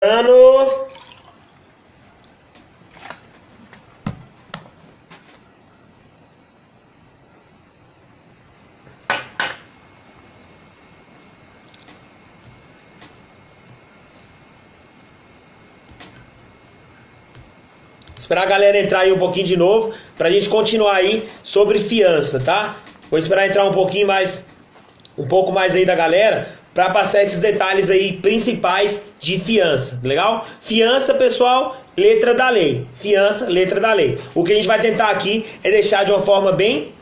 Ano. Esperar a galera entrar aí um pouquinho de novo pra gente continuar aí sobre fiança, tá? Vou esperar entrar um pouco mais aí da galera para passar esses detalhes aí principais de fiança, legal? Fiança, pessoal, letra da lei. Fiança, letra da lei. O que a gente vai tentar aqui é deixar de uma forma bem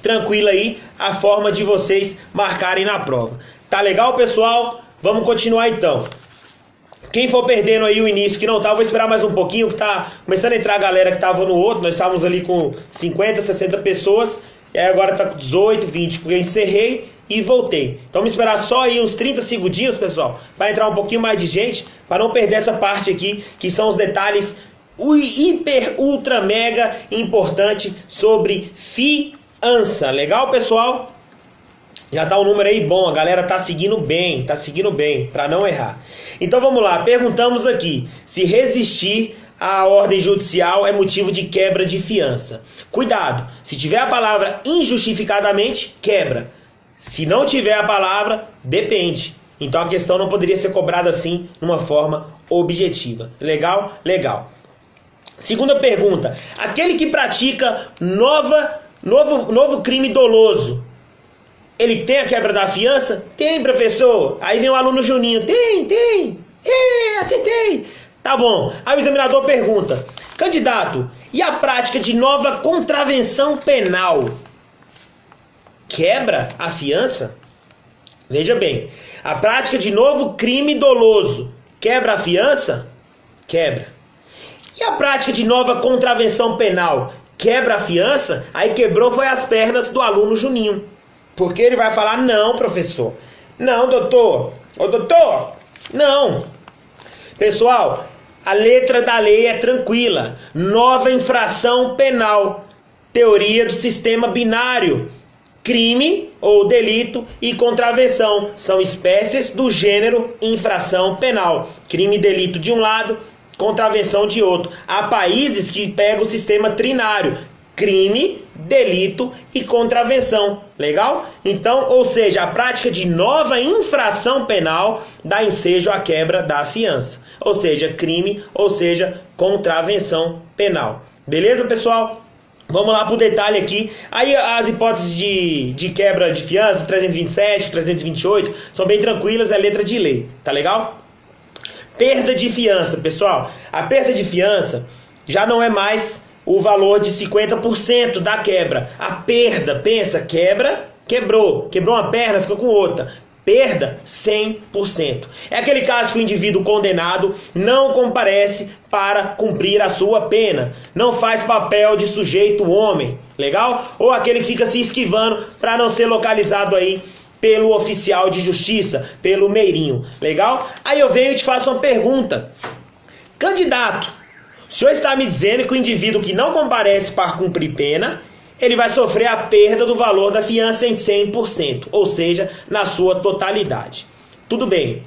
tranquila aí a forma de vocês marcarem na prova. Tá legal, pessoal? Vamos continuar então. Quem for perdendo aí o início que não tá, eu vou esperar mais um pouquinho, que tá começando a entrar a galera que tava no outro. Nós estávamos ali com 50, 60 pessoas, e aí agora tá com 18, 20, porque eu encerrei e voltei. Então vamos esperar só aí uns 30 segundinhos, pessoal, para entrar um pouquinho mais de gente, para não perder essa parte aqui, que são os detalhes hiper, ultra, mega importante sobre fiança. Legal, pessoal? Já tá um número aí bom, a galera tá seguindo bem, para não errar. Então vamos lá, perguntamos aqui, se resistir à ordem judicial é motivo de quebra de fiança. Cuidado, se tiver a palavra injustificadamente, quebra. Se não tiver a palavra, depende. Então a questão não poderia ser cobrada assim, numa forma objetiva. Legal? Legal. Segunda pergunta, aquele que pratica novo crime doloso, ele tem a quebra da fiança? Tem, professor. Aí vem o aluno Juninho. Tem. Acertei. Tá bom. Aí o examinador pergunta: candidato, e a prática de nova contravenção penal quebra a fiança? Veja bem. A prática de novo crime doloso quebra a fiança? Quebra. E a prática de nova contravenção penal quebra a fiança? Aí quebrou foi as pernas do aluno Juninho. Porque ele vai falar: não, professor. Não, doutor. Ô, doutor. Não. Pessoal, a letra da lei é tranquila. Nova infração penal. Teoria do sistema binário. Crime ou delito e contravenção. São espécies do gênero infração penal. Crime e delito de um lado, contravenção de outro. Há países que pegam o sistema trinário. Crime, delito e contravenção. Legal? Então, ou seja, a prática de nova infração penal dá ensejo à quebra da fiança. Ou seja, crime, ou seja, contravenção penal. Beleza, pessoal? Vamos lá para o detalhe aqui. Aí as hipóteses de quebra de fiança, 327, 328, são bem tranquilas, é letra de lei. Tá legal? Perda de fiança, pessoal. A perda de fiança já não é mais o valor de 50% da quebra. A perda, pensa, quebrou uma perna, fica com outra. Perda, 100%. É aquele caso que o indivíduo condenado não comparece para cumprir a sua pena. Não faz papel de sujeito homem. Legal? Ou aquele que fica se esquivando para não ser localizado aí pelo oficial de justiça, pelo meirinho. Legal? Aí eu venho e te faço uma pergunta. Candidato, o senhor está me dizendo que o indivíduo que não comparece para cumprir pena, ele vai sofrer a perda do valor da fiança em 100%, ou seja, na sua totalidade. Tudo bem.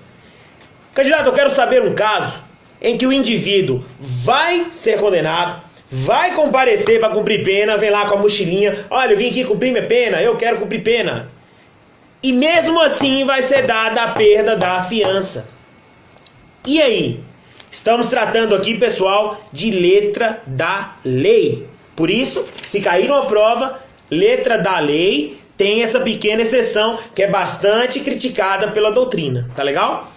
Candidato, eu quero saber um caso em que o indivíduo vai ser condenado, vai comparecer para cumprir pena, vem lá com a mochilinha: olha, eu vim aqui cumprir minha pena, eu quero cumprir pena. E mesmo assim vai ser dada a perda da fiança. E aí? Estamos tratando aqui, pessoal, de letra da lei. Por isso, se cair numa prova, letra da lei tem essa pequena exceção que é bastante criticada pela doutrina. Tá legal?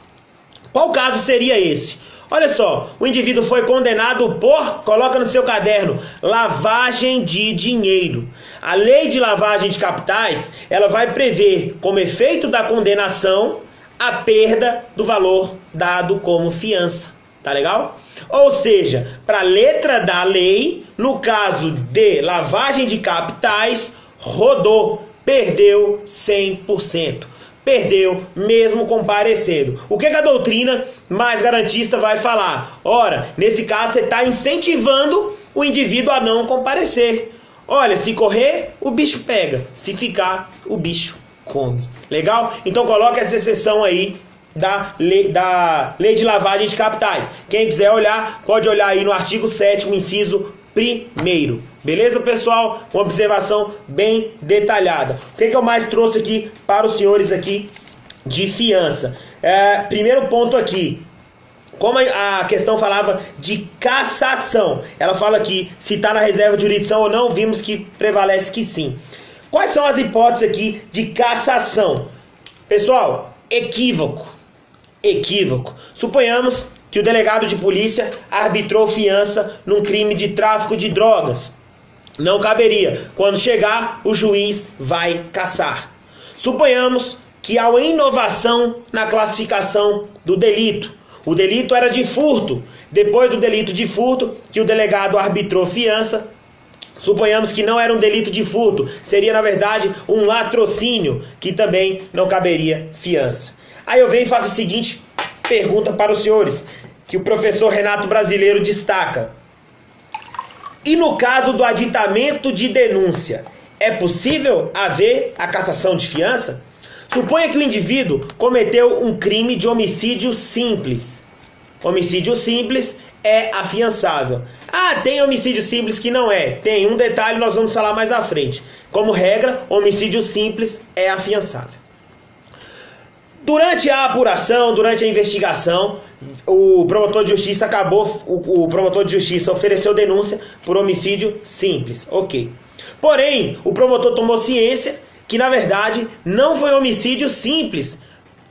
Qual caso seria esse? Olha só, o indivíduo foi condenado por, coloca no seu caderno, lavagem de dinheiro. A lei de lavagem de capitais, ela vai prever, como efeito da condenação, a perda do valor dado como fiança. Tá legal? Ou seja, para a letra da lei, no caso de lavagem de capitais, rodou, perdeu 100%. Perdeu mesmo comparecendo. O que a doutrina mais garantista vai falar? Ora, nesse caso você está incentivando o indivíduo a não comparecer. Olha, se correr, o bicho pega. Se ficar, o bicho come. Legal? Então coloca essa exceção aí da lei de lavagem de capitais. Quem quiser olhar, pode olhar aí no artigo 7º, inciso 1º. Beleza, pessoal? Uma observação bem detalhada. O que eu mais trouxe aqui para os senhores aqui de fiança? Primeiro ponto aqui. Como a questão falava de cassação, ela fala aqui se está na reserva de jurisdição ou não, vimos que prevalece que sim. Quais são as hipóteses aqui de cassação? Pessoal, equívoco. Suponhamos que o delegado de polícia arbitrou fiança num crime de tráfico de drogas. Não caberia. Quando chegar, o juiz vai cassar. Suponhamos que há uma inovação na classificação do delito. O delito era de furto. Depois do delito de furto, que o delegado arbitrou fiança, suponhamos que não era um delito de furto, seria na verdade um latrocínio, que também não caberia fiança. Aí eu venho e faço a seguinte pergunta para os senhores, que o professor Renato Brasileiro destaca. E no caso do aditamento de denúncia, é possível haver a cassação de fiança? Suponha que o indivíduo cometeu um crime de homicídio simples. Homicídio simples é afiançável. Tem homicídio simples que não é. Tem um detalhe, nós vamos falar mais à frente. Como regra, homicídio simples é afiançável. Durante a apuração, durante a investigação, o promotor de justiça o promotor de justiça ofereceu denúncia por homicídio simples. Ok. Porém, o promotor tomou ciência que na verdade não foi homicídio simples.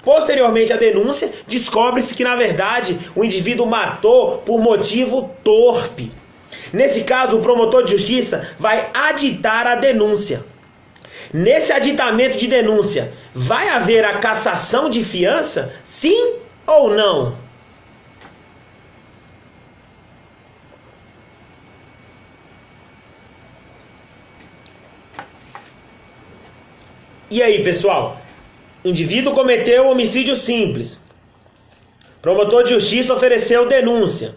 Posteriormente à denúncia, descobre-se que na verdade o indivíduo matou por motivo torpe. Nesse caso, o promotor de justiça vai aditar a denúncia. Nesse aditamento de denúncia, vai haver a cassação de fiança? Sim ou não? E aí, pessoal? Indivíduo cometeu homicídio simples. Promotor de justiça ofereceu denúncia.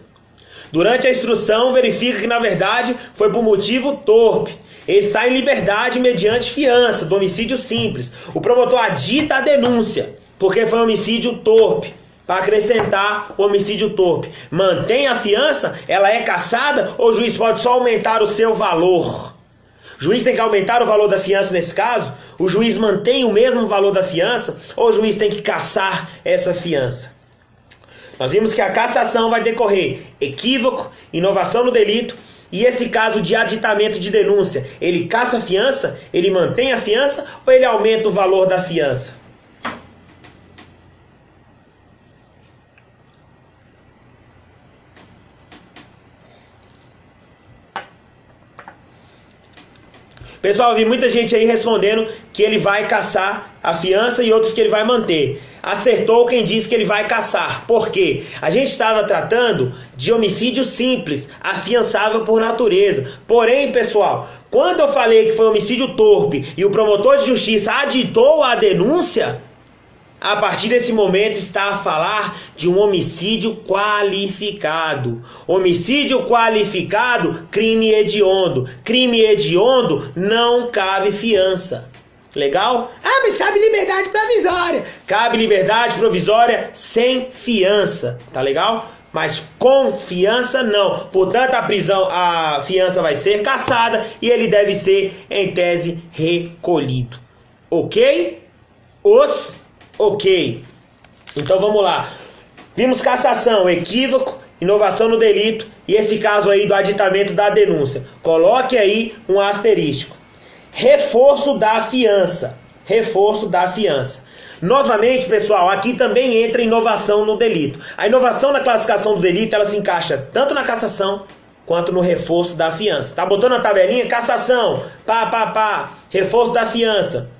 Durante a instrução, verifica que, na verdade, foi por motivo torpe. Ele está em liberdade mediante fiança do homicídio simples. O promotor adita a denúncia, porque foi homicídio torpe. Para acrescentar o homicídio torpe. Mantém a fiança? Ela é cassada? Ou o juiz pode só aumentar o seu valor? O juiz tem que aumentar o valor da fiança nesse caso? O juiz mantém o mesmo valor da fiança? Ou o juiz tem que cassar essa fiança? Nós vimos que a cassação vai decorrer equívoco, inovação no delito, e esse caso de aditamento de denúncia, ele cassa a fiança? Ele mantém a fiança? Ou ele aumenta o valor da fiança? Pessoal, eu vi muita gente aí respondendo que ele vai cassar a fiança e outros que ele vai manter. Acertou quem disse que ele vai cassar. Por quê? A gente estava tratando de homicídio simples, afiançável por natureza. Porém, pessoal, quando eu falei que foi homicídio torpe e o promotor de justiça aditou a denúncia, a partir desse momento está a falar de um homicídio qualificado. Homicídio qualificado, crime hediondo. Crime hediondo, não cabe fiança. Legal? Mas cabe liberdade provisória. Cabe liberdade provisória sem fiança. Tá legal? Mas com fiança não. Portanto, a fiança vai ser cassada e ele deve ser, em tese, recolhido. Ok? Ok. Então vamos lá. Vimos cassação, equívoco, inovação no delito e esse caso aí do aditamento da denúncia. Coloque aí um asterístico. Reforço da fiança. Reforço da fiança. Novamente, pessoal, aqui também entra inovação no delito. A inovação na classificação do delito, ela se encaixa tanto na cassação quanto no reforço da fiança. Tá botando a tabelinha? Cassação, reforço da fiança.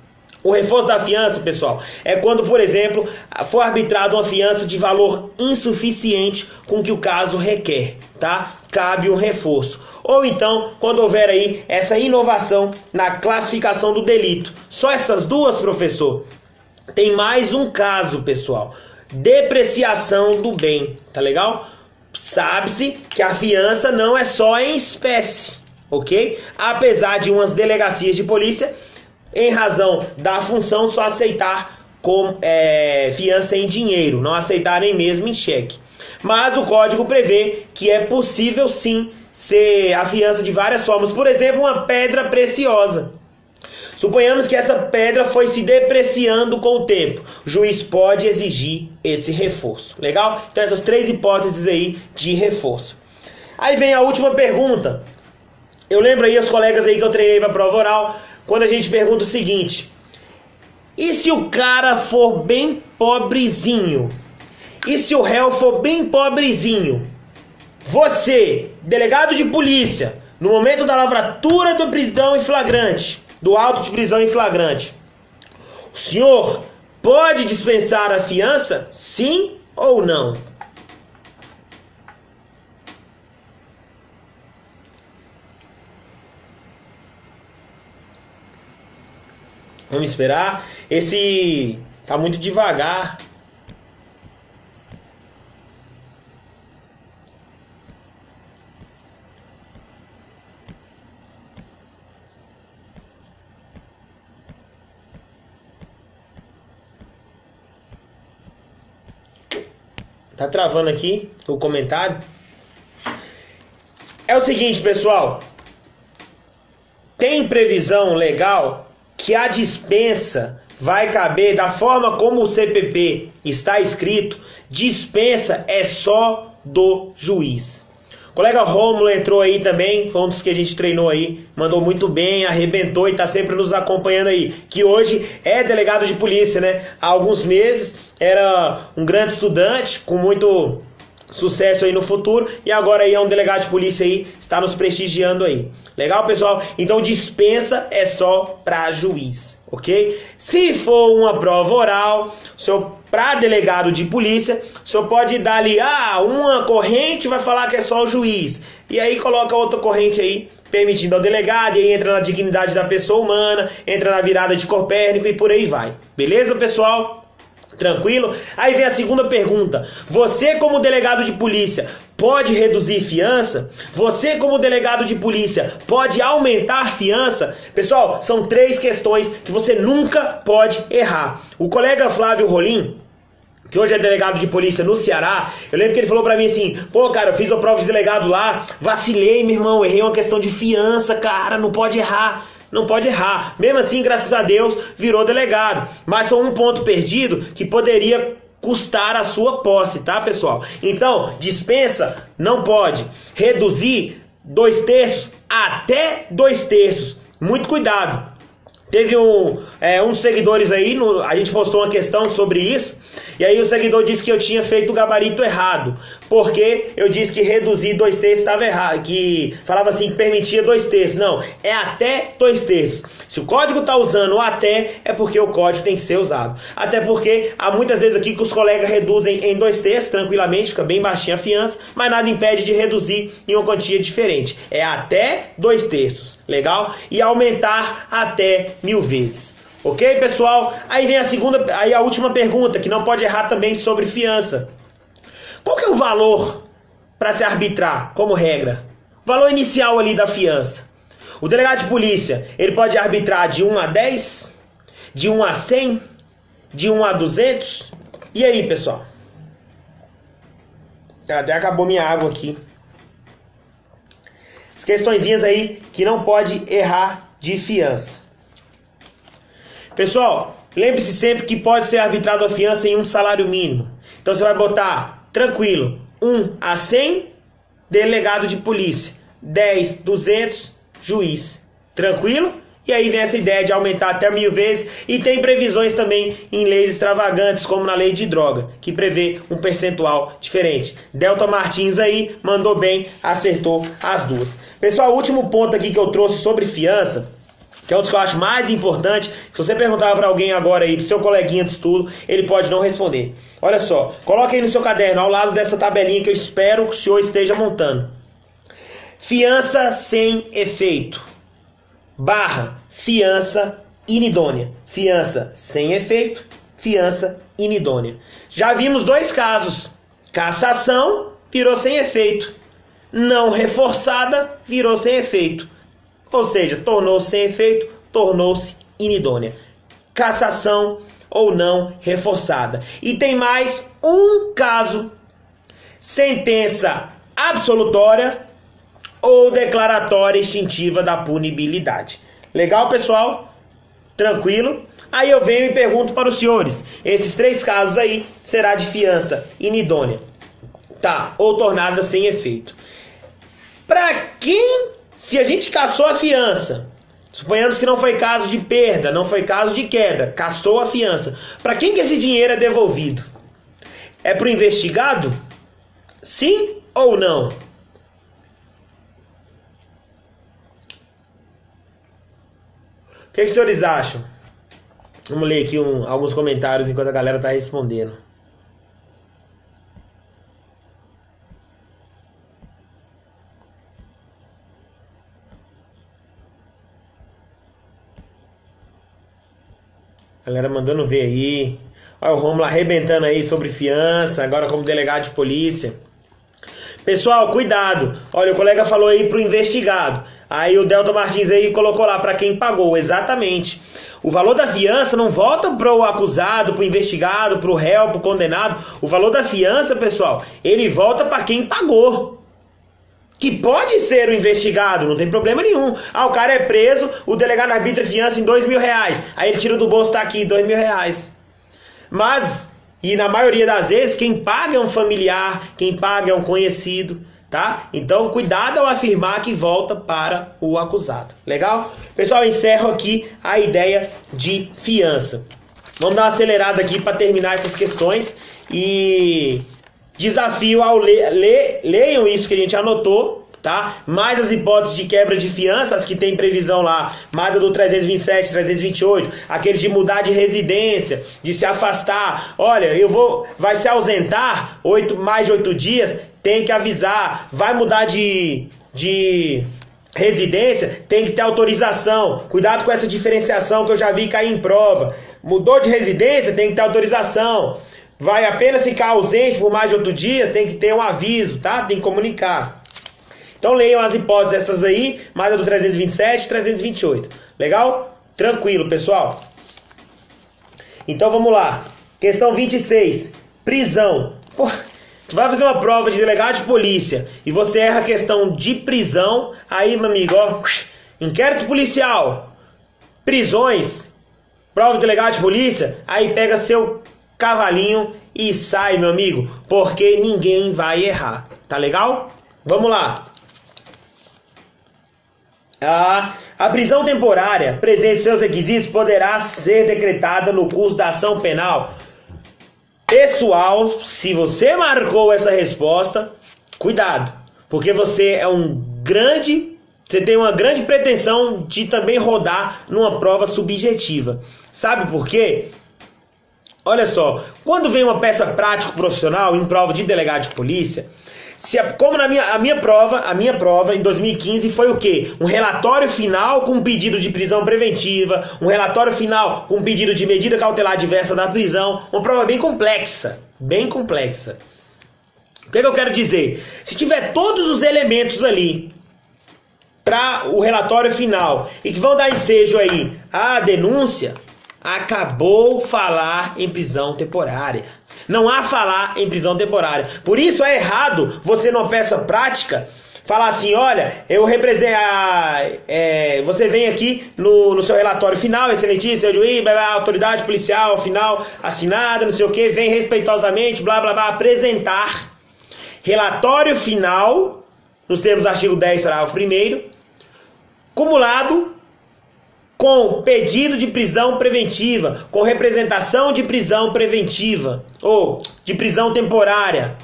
O reforço da fiança, pessoal, é quando, por exemplo, for arbitrada uma fiança de valor insuficiente com que o caso requer, tá? Cabe um reforço. Ou então, quando houver aí essa inovação na classificação do delito. Só essas duas, professor? Tem mais um caso, pessoal. Depreciação do bem, tá legal? Sabe-se que a fiança não é só em espécie, ok? Apesar de umas delegacias de polícia, em razão da função, só aceitar fiança em dinheiro, não aceitar nem mesmo em cheque. Mas o código prevê que é possível sim ser a fiança de várias formas. Por exemplo, uma pedra preciosa. Suponhamos que essa pedra foi se depreciando com o tempo. O juiz pode exigir esse reforço. Legal? Então essas 3 hipóteses aí de reforço. Aí vem a última pergunta. Eu lembro aí os colegas aí que eu treinei para prova oral, quando a gente pergunta o seguinte: e se o cara for bem pobrezinho? E se o réu for bem pobrezinho? Você, delegado de polícia, no momento da lavratura do prisão em flagrante, do auto de prisão em flagrante, o senhor pode dispensar a fiança? Sim ou não? Vamos esperar. Esse tá muito devagar. Tá travando aqui o comentário. É o seguinte, pessoal. Tem previsão legal que a dispensa vai caber da forma como o CPP está escrito. Dispensa é só do juiz. O colega Rômulo entrou aí também, foi um dos que a gente treinou aí, mandou muito bem, arrebentou e está sempre nos acompanhando aí, que hoje é delegado de polícia, né? Há alguns meses era um grande estudante, com muito sucesso aí no futuro, e agora aí é um delegado de polícia aí, está nos prestigiando aí. Legal, pessoal? Então dispensa é só para juiz, ok? Se for uma prova oral, para delegado de polícia, o senhor pode dar ali, uma corrente vai falar que é só o juiz, e aí coloca outra corrente aí, permitindo ao delegado, e aí entra na dignidade da pessoa humana, entra na virada de Copérnico e por aí vai. Beleza, pessoal? Tranquilo? Aí vem a segunda pergunta. Você, como delegado de polícia, pode reduzir fiança? Você, como delegado de polícia, pode aumentar fiança? Pessoal, são 3 questões que você nunca pode errar. O colega Flávio Rolim, que hoje é delegado de polícia no Ceará, eu lembro que ele falou pra mim assim: pô, cara, eu fiz a prova de delegado lá, vacilei, meu irmão, errei uma questão de fiança, cara, não pode errar. Não pode errar. Mesmo assim, graças a Deus, virou delegado. Mas só um ponto perdido que poderia custar a sua posse, tá, pessoal? Então, dispensa não pode. Reduzir 2/3 até 2/3. Muito cuidado. Teve um dos seguidores aí, a gente postou uma questão sobre isso, e aí o seguidor disse que eu tinha feito o gabarito errado, porque eu disse que reduzir 2/3 estava errado, que falava assim que permitia 2/3. Não, é até 2/3. Se o código está usando o até, é porque o código tem que ser usado. Até porque há muitas vezes aqui que os colegas reduzem em 2/3 tranquilamente, fica bem baixinha a fiança, mas nada impede de reduzir em uma quantia diferente. É até 2/3. Legal? E aumentar até 1000 vezes. Ok, pessoal? Aí vem a última pergunta, que não pode errar também, sobre fiança. Qual que é o valor para se arbitrar, como regra? O valor inicial ali da fiança. O delegado de polícia, ele pode arbitrar de 1 a 10, de 1 a 100, de 1 a 200. E aí, pessoal? Até acabou minha água aqui. As questõezinhas aí que não pode errar de fiança. Pessoal, lembre-se sempre que pode ser arbitrado a fiança em um salário mínimo. Então você vai botar, tranquilo, 1 a 100, delegado de polícia. 10, 200, juiz. Tranquilo? E aí vem essa ideia de aumentar até 1000 vezes. E tem previsões também em leis extravagantes, como na lei de droga, que prevê um percentual diferente. Delta Martins aí mandou bem, acertou as duas. Pessoal, o último ponto aqui que eu trouxe sobre fiança, que é um dos que eu acho mais importante. Se você perguntar para alguém agora aí, pro seu coleguinha de estudo, ele pode não responder. Olha só, coloque aí no seu caderno, ao lado dessa tabelinha que eu espero que o senhor esteja montando. Fiança sem efeito. Fiança inidônea. Fiança sem efeito, fiança inidônea. Já vimos 2 casos. Cassação, virou sem efeito. Não reforçada, virou sem efeito. Ou seja, tornou-se sem efeito, tornou-se inidônea. Cassação, ou não reforçada. E tem mais um caso: sentença absolutória ou declaratória extintiva da punibilidade. Legal, pessoal? Tranquilo? Aí eu venho e pergunto para os senhores: esses 3 casos aí será de fiança inidônea, tá? Ou tornada sem efeito. Para quem, se a gente cassou a fiança, suponhamos que não foi caso de perda, não foi caso de quebra, cassou a fiança, para quem que esse dinheiro é devolvido? É para o investigado? Sim ou não? O que os senhores acham? Vamos ler aqui alguns comentários enquanto a galera está respondendo. Galera mandando ver aí. Olha o Romulo arrebentando aí sobre fiança, agora como delegado de polícia. Pessoal, cuidado. Olha, o colega falou aí pro investigado. Aí o Delta Martins aí colocou lá para quem pagou. Exatamente. O valor da fiança não volta pro acusado, pro investigado, pro réu, pro condenado. O valor da fiança, pessoal, ele volta para quem pagou. Que pode ser o investigado, não tem problema nenhum. Ah, o cara é preso, o delegado arbitra fiança em R$2.000. Aí ele tira do bolso, tá aqui, R$2.000. Mas, e na maioria das vezes, quem paga é um familiar, quem paga é um conhecido, tá? Então, cuidado ao afirmar que volta para o acusado. Legal? Pessoal, encerro aqui a ideia de fiança. Vamos dar uma acelerada aqui para terminar essas questões e desafio ao leiam isso que a gente anotou, tá? Mais as hipóteses de quebra de fiança, as que tem previsão lá, mais a do 327, 328, aquele de mudar de residência, de se afastar. Olha, vai se ausentar mais de 8 dias, tem que avisar. Vai mudar de residência, tem que ter autorização. Cuidado com essa diferenciação que eu já vi cair em prova. Mudou de residência, tem que ter autorização. Vai apenas ficar ausente por mais de 8 dias, tem que ter um aviso, tá? Tem que comunicar. Então leiam as hipóteses essas aí, mais a do 327 e 328. Legal? Tranquilo, pessoal. Então vamos lá. Questão 26. Prisão. Pô, tu vai fazer uma prova de delegado de polícia e você erra a questão de prisão, aí, meu amigo, ó, inquérito policial, prisões, prova de delegado de polícia, aí pega seu cavalinho e sai, meu amigo, porque ninguém vai errar, tá legal? Vamos lá. A prisão temporária, presente seus requisitos, poderá ser decretada no curso da ação penal. Pessoal, se você marcou essa resposta, cuidado, porque você tem uma grande pretensão de também rodar numa prova subjetiva. Sabe por quê? Olha só, quando vem uma peça prático profissional em prova de delegado de polícia, como a minha prova em 2015 foi o quê? Um relatório final com pedido de prisão preventiva, um relatório final com pedido de medida cautelar diversa da prisão, uma prova bem complexa, bem complexa. O que eu quero dizer? Se tiver todos os elementos ali para o relatório final e que vão dar ensejo aí à denúncia, acabou falar em prisão temporária. Não há falar em prisão temporária. Por isso é errado você numa peça prática falar assim, olha, eu represento você vem aqui no seu relatório final, excelentíssimo, seu juiz, a autoridade policial final assinada, não sei o que, vem respeitosamente, blá blá blá, apresentar relatório final, nos termos do artigo 10, parágrafo 1º, cumulado com pedido de prisão preventiva, com representação de prisão preventiva, ou de prisão temporária,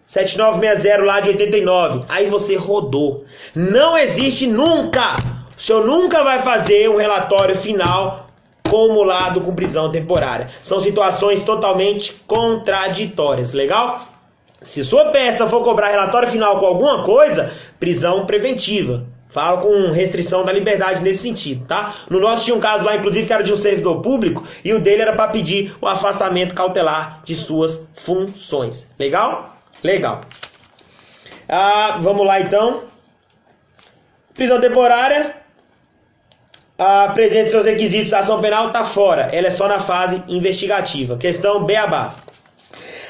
7960 lá de 89, aí você rodou. Não existe nunca, o senhor nunca vai fazer um relatório final cumulado com prisão temporária. São situações totalmente contraditórias, legal? Se sua peça for cobrar relatório final com alguma coisa, prisão preventiva. Falo com restrição da liberdade nesse sentido, tá? No nosso tinha um caso lá, inclusive, que era de um servidor público, e o dele era para pedir o afastamento cautelar de suas funções. Legal? Legal. Vamos lá, então. Prisão temporária. apresente seus requisitos, a ação penal está fora. Ela é só na fase investigativa. Questão beabá.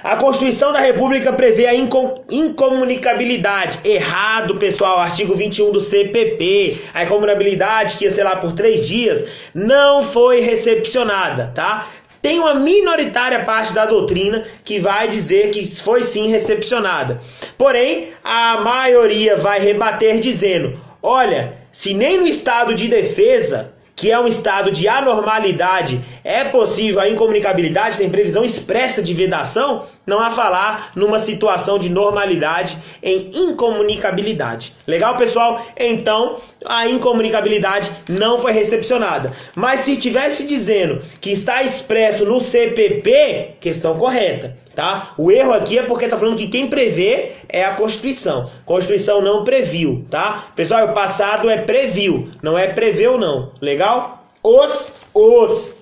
A Constituição da República prevê a incomunicabilidade. Errado, pessoal. Artigo 21 do CPP. A incomunicabilidade, que ia ser lá por 3 dias, não foi recepcionada, tá? Tem uma minoritária parte da doutrina que vai dizer que foi sim recepcionada. Porém, a maioria vai rebater dizendo: olha, se nem no estado de defesa, que é um estado de anormalidade, é possível a incomunicabilidade, tem previsão expressa de vedação, não há falar numa situação de normalidade em incomunicabilidade. Legal, pessoal? Então, a incomunicabilidade não foi recepcionada. Mas se tivesse dizendo que está expresso no CPP, questão correta, tá? O erro aqui é porque está falando que quem prevê é a Constituição. A Constituição não previu, tá? Pessoal, o passado é previu, não é preveu não. Legal?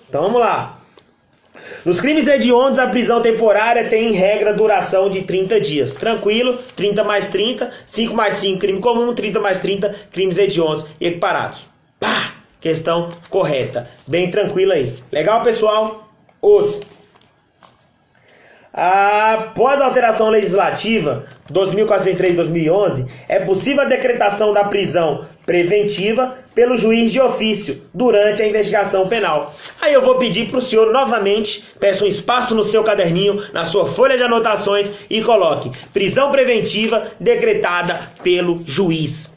Então vamos lá. Nos crimes hediondos, a prisão temporária tem em regra duração de 30 dias. Tranquilo, 30 mais 30, 5 mais 5, crime comum, 30 mais 30, crimes hediondos e equiparados. Pá! Questão correta. Bem tranquila aí. Legal, pessoal? Após a alteração legislativa 2403 de 2011, é possível a decretação da prisão preventiva pelo juiz de ofício durante a investigação penal. Aí eu vou pedir para o senhor novamente, peça um espaço no seu caderninho, na sua folha de anotações e coloque: prisão preventiva decretada pelo juiz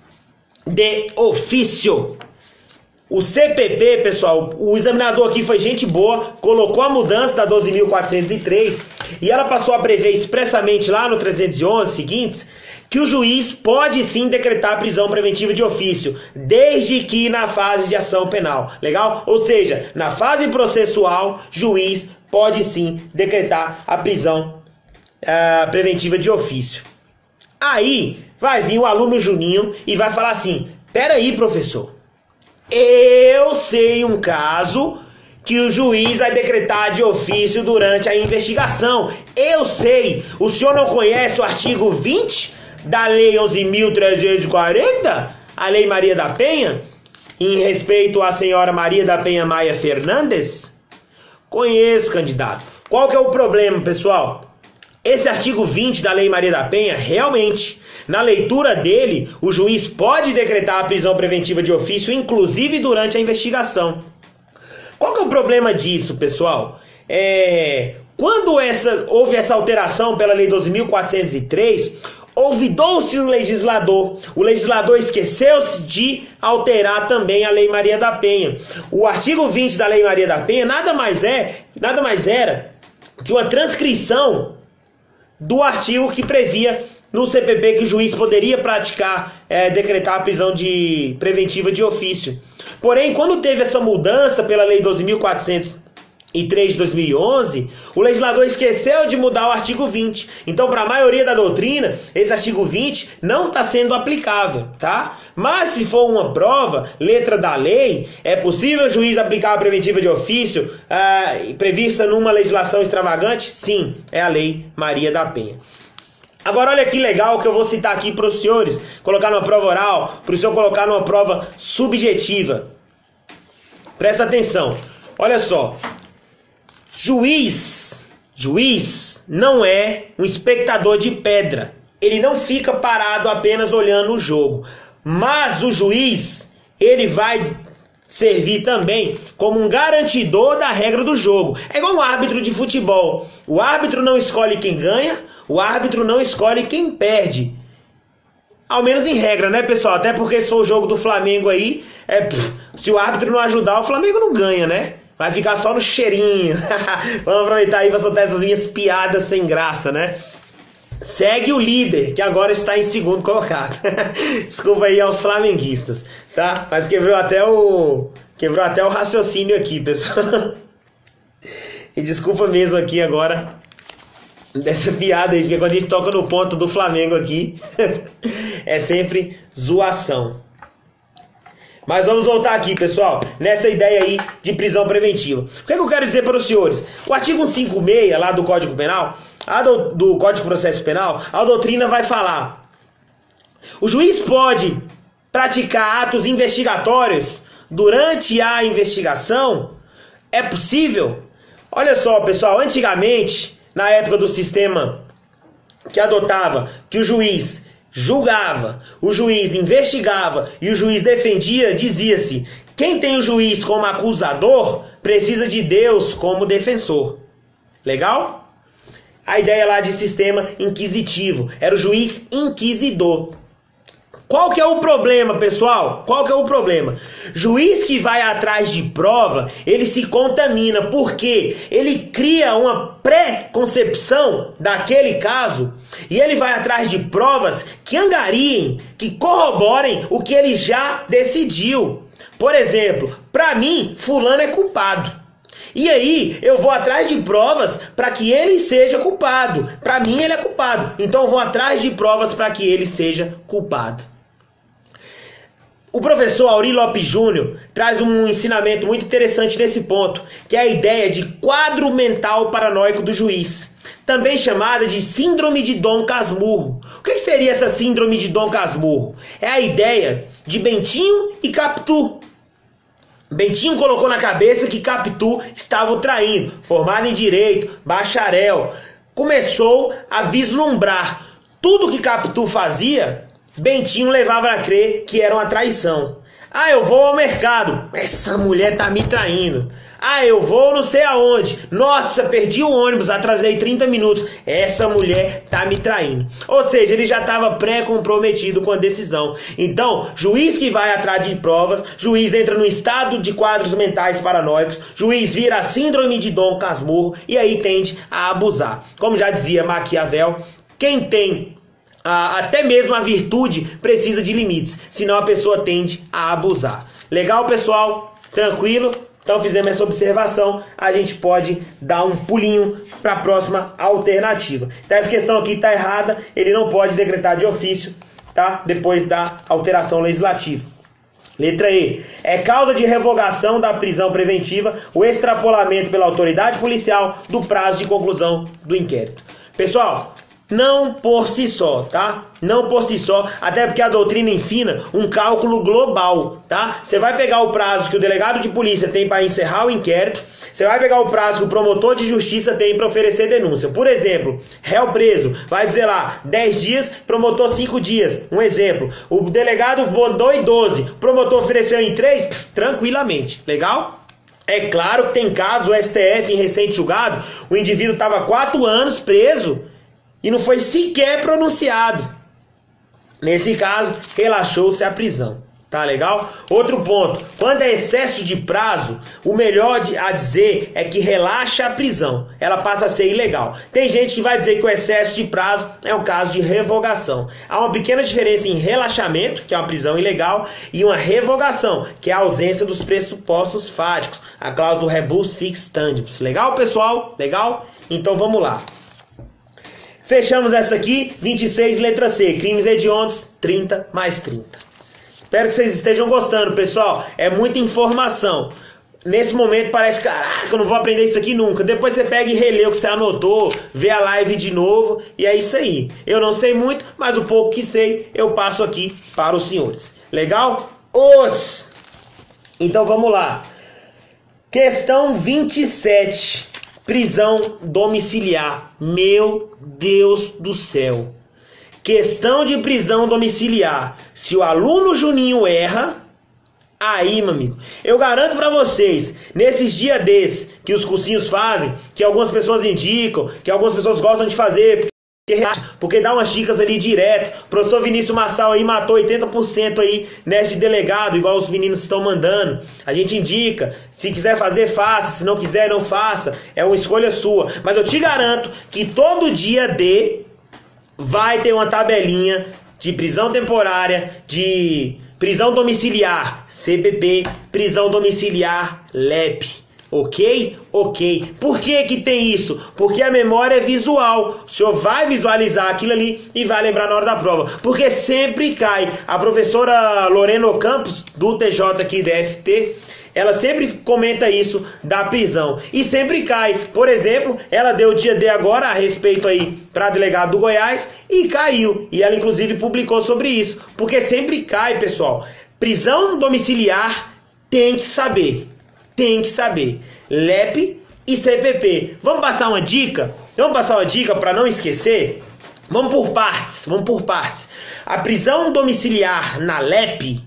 de ofício. O CPP, pessoal, o examinador aqui foi gente boa, colocou a mudança da 12.403 e ela passou a prever expressamente lá no 311 seguintes que o juiz pode sim decretar prisão preventiva de ofício, desde que na fase de ação penal. Legal? Ou seja, na fase processual, juiz pode sim decretar a prisão preventiva de ofício. Aí vai vir o aluno Juninho e vai falar assim: peraí, professor, eu sei um caso que o juiz vai decretar de ofício durante a investigação. Eu sei. O senhor não conhece o artigo 20 da Lei 11.340? A Lei Maria da Penha? Em respeito à senhora Maria da Penha Maia Fernandes? Conheço, candidato. Qual que é o problema, pessoal? Esse artigo 20 da Lei Maria da Penha, realmente, na leitura dele, o juiz pode decretar a prisão preventiva de ofício, inclusive durante a investigação. Qual que é o problema disso, pessoal? Quando houve essa alteração pela Lei 12.403, ouvidou-se o legislador esqueceu-se de alterar também a Lei Maria da Penha. O artigo 20 da Lei Maria da Penha nada mais era que uma transcrição do artigo que previa no CPP que o juiz poderia decretar a prisão preventiva de ofício. Porém, quando teve essa mudança pela Lei 12.403 de 2011, o legislador esqueceu de mudar o artigo 20. Então, para a maioria da doutrina, esse artigo 20 não está sendo aplicável, tá? Mas se for uma prova, letra da lei, é possível o juiz aplicar a preventiva de ofício prevista numa legislação extravagante? Sim, é a Lei Maria da Penha. Agora olha que legal que eu vou citar aqui para os senhores, colocar numa prova oral, para o senhor colocar numa prova subjetiva. Presta atenção, olha só. Juiz não é um espectador de pedra. Ele não fica parado apenas olhando o jogo. Mas o juiz, ele vai servir também como um garantidor da regra do jogo. É igual um árbitro de futebol. O árbitro não escolhe quem ganha, o árbitro não escolhe quem perde. Ao menos em regra, né, pessoal? Até porque se for o jogo do Flamengo aí, se o árbitro não ajudar, o Flamengo não ganha, né? Vai ficar só no cheirinho. Vamos aproveitar aí para soltar essas minhas piadas sem graça, né? Segue o líder, que agora está em segundo colocado. Desculpa aí aos flamenguistas, tá? Mas quebrou até o raciocínio aqui, pessoal. E desculpa mesmo aqui agora dessa piada aí, porque quando a gente toca no ponto do Flamengo aqui, é sempre zoação. Mas vamos voltar aqui, pessoal, nessa ideia aí de prisão preventiva. O que eu quero dizer para os senhores? O artigo 156 lá do Código Penal, do Código de Processo Penal, a doutrina vai falar: o juiz pode praticar atos investigatórios durante a investigação? É possível? Olha só, pessoal, antigamente, na época do sistema que adotava que o juiz julgava, o juiz investigava e o juiz defendia, dizia-se: quem tem o juiz como acusador precisa de Deus como defensor. Legal? A ideia lá de sistema inquisitivo era o juiz inquisidor. Qual que é o problema, pessoal? Qual que é o problema? Juiz que vai atrás de prova, ele se contamina, porque ele cria uma pré-concepção daquele caso e ele vai atrás de provas que angariem, que corroborem o que ele já decidiu. Por exemplo, para mim, fulano é culpado. E aí, eu vou atrás de provas para que ele seja culpado. Para mim, ele é culpado. Então, eu vou atrás de provas para que ele seja culpado. O professor Aurí Lopes Júnior traz um ensinamento muito interessante nesse ponto, que é a ideia de quadro mental paranoico do juiz, também chamada de síndrome de Dom Casmurro. O que seria essa síndrome de Dom Casmurro? É a ideia de Bentinho e Capitu. Bentinho colocou na cabeça que Capitu estava o traindo, formado em direito, bacharel. Começou a vislumbrar tudo que Capitu fazia. Bentinho levava a crer que era uma traição. Ah, eu vou ao mercado. Essa mulher tá me traindo. Ah, eu vou não sei aonde. Nossa, perdi o ônibus, atrasei 30 minutos. Essa mulher tá me traindo. Ou seja, ele já estava pré-comprometido com a decisão. Então, juiz que vai atrás de provas, juiz entra no estado de quadros mentais paranoicos, juiz vira a síndrome de Dom Casmurro e aí tende a abusar. Como já dizia Maquiavel, quem tem até mesmo a virtude precisa de limites, senão a pessoa tende a abusar. Legal, pessoal? Tranquilo? Então fizemos essa observação, a gente pode dar um pulinho para a próxima alternativa. Então essa questão aqui está errada, ele não pode decretar de ofício, tá? Depois da alteração legislativa. Letra E. É causa de revogação da prisão preventiva o extrapolamento pela autoridade policial do prazo de conclusão do inquérito. Pessoal, não por si só, tá? Não por si só, até porque a doutrina ensina um cálculo global, tá? Você vai pegar o prazo que o delegado de polícia tem para encerrar o inquérito, você vai pegar o prazo que o promotor de justiça tem para oferecer denúncia. Por exemplo, réu preso, vai dizer lá, 10 dias, promotor 5 dias. Um exemplo, o delegado mandou em 12, promotor ofereceu em 3, tranquilamente, legal? É claro que tem caso, o STF em recente julgado, o indivíduo estava 4 anos preso, e não foi sequer pronunciado. Nesse caso, relaxou-se a prisão. Tá legal? Outro ponto. Quando é excesso de prazo, o melhor a dizer é que relaxa a prisão. Ela passa a ser ilegal. Tem gente que vai dizer que o excesso de prazo é um caso de revogação. Há uma pequena diferença em relaxamento, que é uma prisão ilegal, e uma revogação, que é a ausência dos pressupostos fáticos. A cláusula do rebus sic stantibus. Legal, pessoal? Legal? Então vamos lá. Fechamos essa aqui, 26, letra C, crimes hediondos, 30 mais 30. Espero que vocês estejam gostando, pessoal. É muita informação. Nesse momento parece, caraca, eu não vou aprender isso aqui nunca. Depois você pega e relê o que você anotou, vê a live de novo, e é isso aí. Eu não sei muito, mas o pouco que sei, eu passo aqui para os senhores. Legal? Então vamos lá. Questão 27. Prisão domiciliar. Meu Deus do céu. Questão de prisão domiciliar. Se o aluno Juninho erra, aí, meu amigo, eu garanto pra vocês, nesses dias desses que os cursinhos fazem, que algumas pessoas indicam, que algumas pessoas gostam de fazer, porque dá umas dicas ali direto. O professor Vinícius Marçal aí matou 80% aí neste delegado, igual os meninos estão mandando. A gente indica, se quiser fazer, faça, se não quiser, não faça. É uma escolha sua. Mas eu te garanto que todo dia D vai ter uma tabelinha de prisão temporária, de prisão domiciliar CPP, prisão domiciliar LEP. Ok? Ok. Por que que tem isso? Porque a memória é visual. O senhor vai visualizar aquilo ali e vai lembrar na hora da prova. Porque sempre cai. A professora Lorena Ocampos, do TJ aqui da FT, ela sempre comenta isso da prisão. E sempre cai. Por exemplo, ela deu o dia D agora a respeito aí para delegado do Goiás e caiu. E ela inclusive publicou sobre isso. Porque sempre cai, pessoal. Prisão domiciliar Tem que saber. Tem que saber. LEP e CPP. Vamos passar uma dica? Vamos passar uma dica para não esquecer? Vamos por partes. A prisão domiciliar na LEP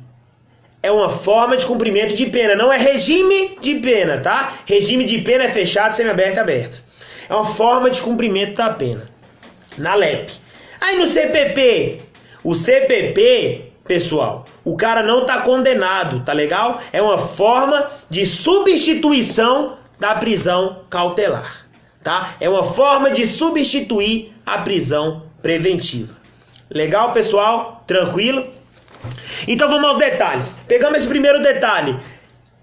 é uma forma de cumprimento de pena, não é regime de pena, tá? Regime de pena é fechado, semiaberto e aberto. É uma forma de cumprimento da pena na LEP. Aí no CPP, o CPP, pessoal, o cara não tá condenado, tá legal? É uma forma de substituição da prisão cautelar, tá? É uma forma de substituir a prisão preventiva. Legal, pessoal? Tranquilo? Então vamos aos detalhes. Pegamos esse primeiro detalhe.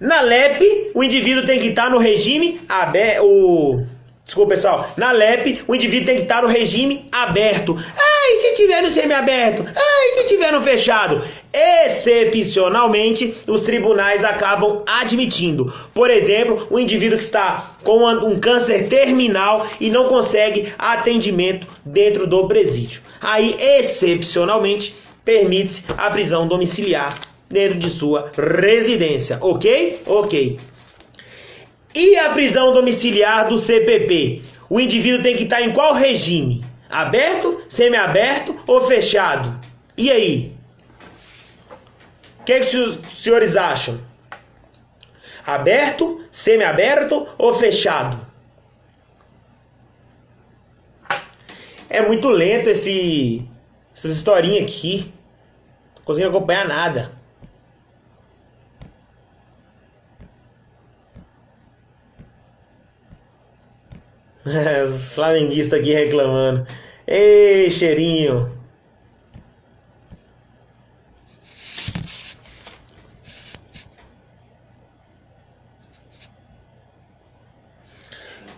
Na LEP, o indivíduo tem que estar no regime aberto. Desculpa, pessoal. Na LEP, o indivíduo tem que estar no regime aberto. E se tiver no semiaberto? E se tiver no fechado? Excepcionalmente, os tribunais acabam admitindo. Por exemplo, o indivíduo que está com um câncer terminal e não consegue atendimento dentro do presídio. Aí, excepcionalmente, permite-se a prisão domiciliar dentro de sua residência. Ok? Ok. E a prisão domiciliar do CPP? O indivíduo tem que estar em qual regime? Aberto, semiaberto ou fechado? E aí? O que os senhores acham? Aberto, semiaberto ou fechado? É muito lento essas historinhas aqui. Não consigo acompanhar nada. Os flamenguistas aqui reclamando. Ei, cheirinho.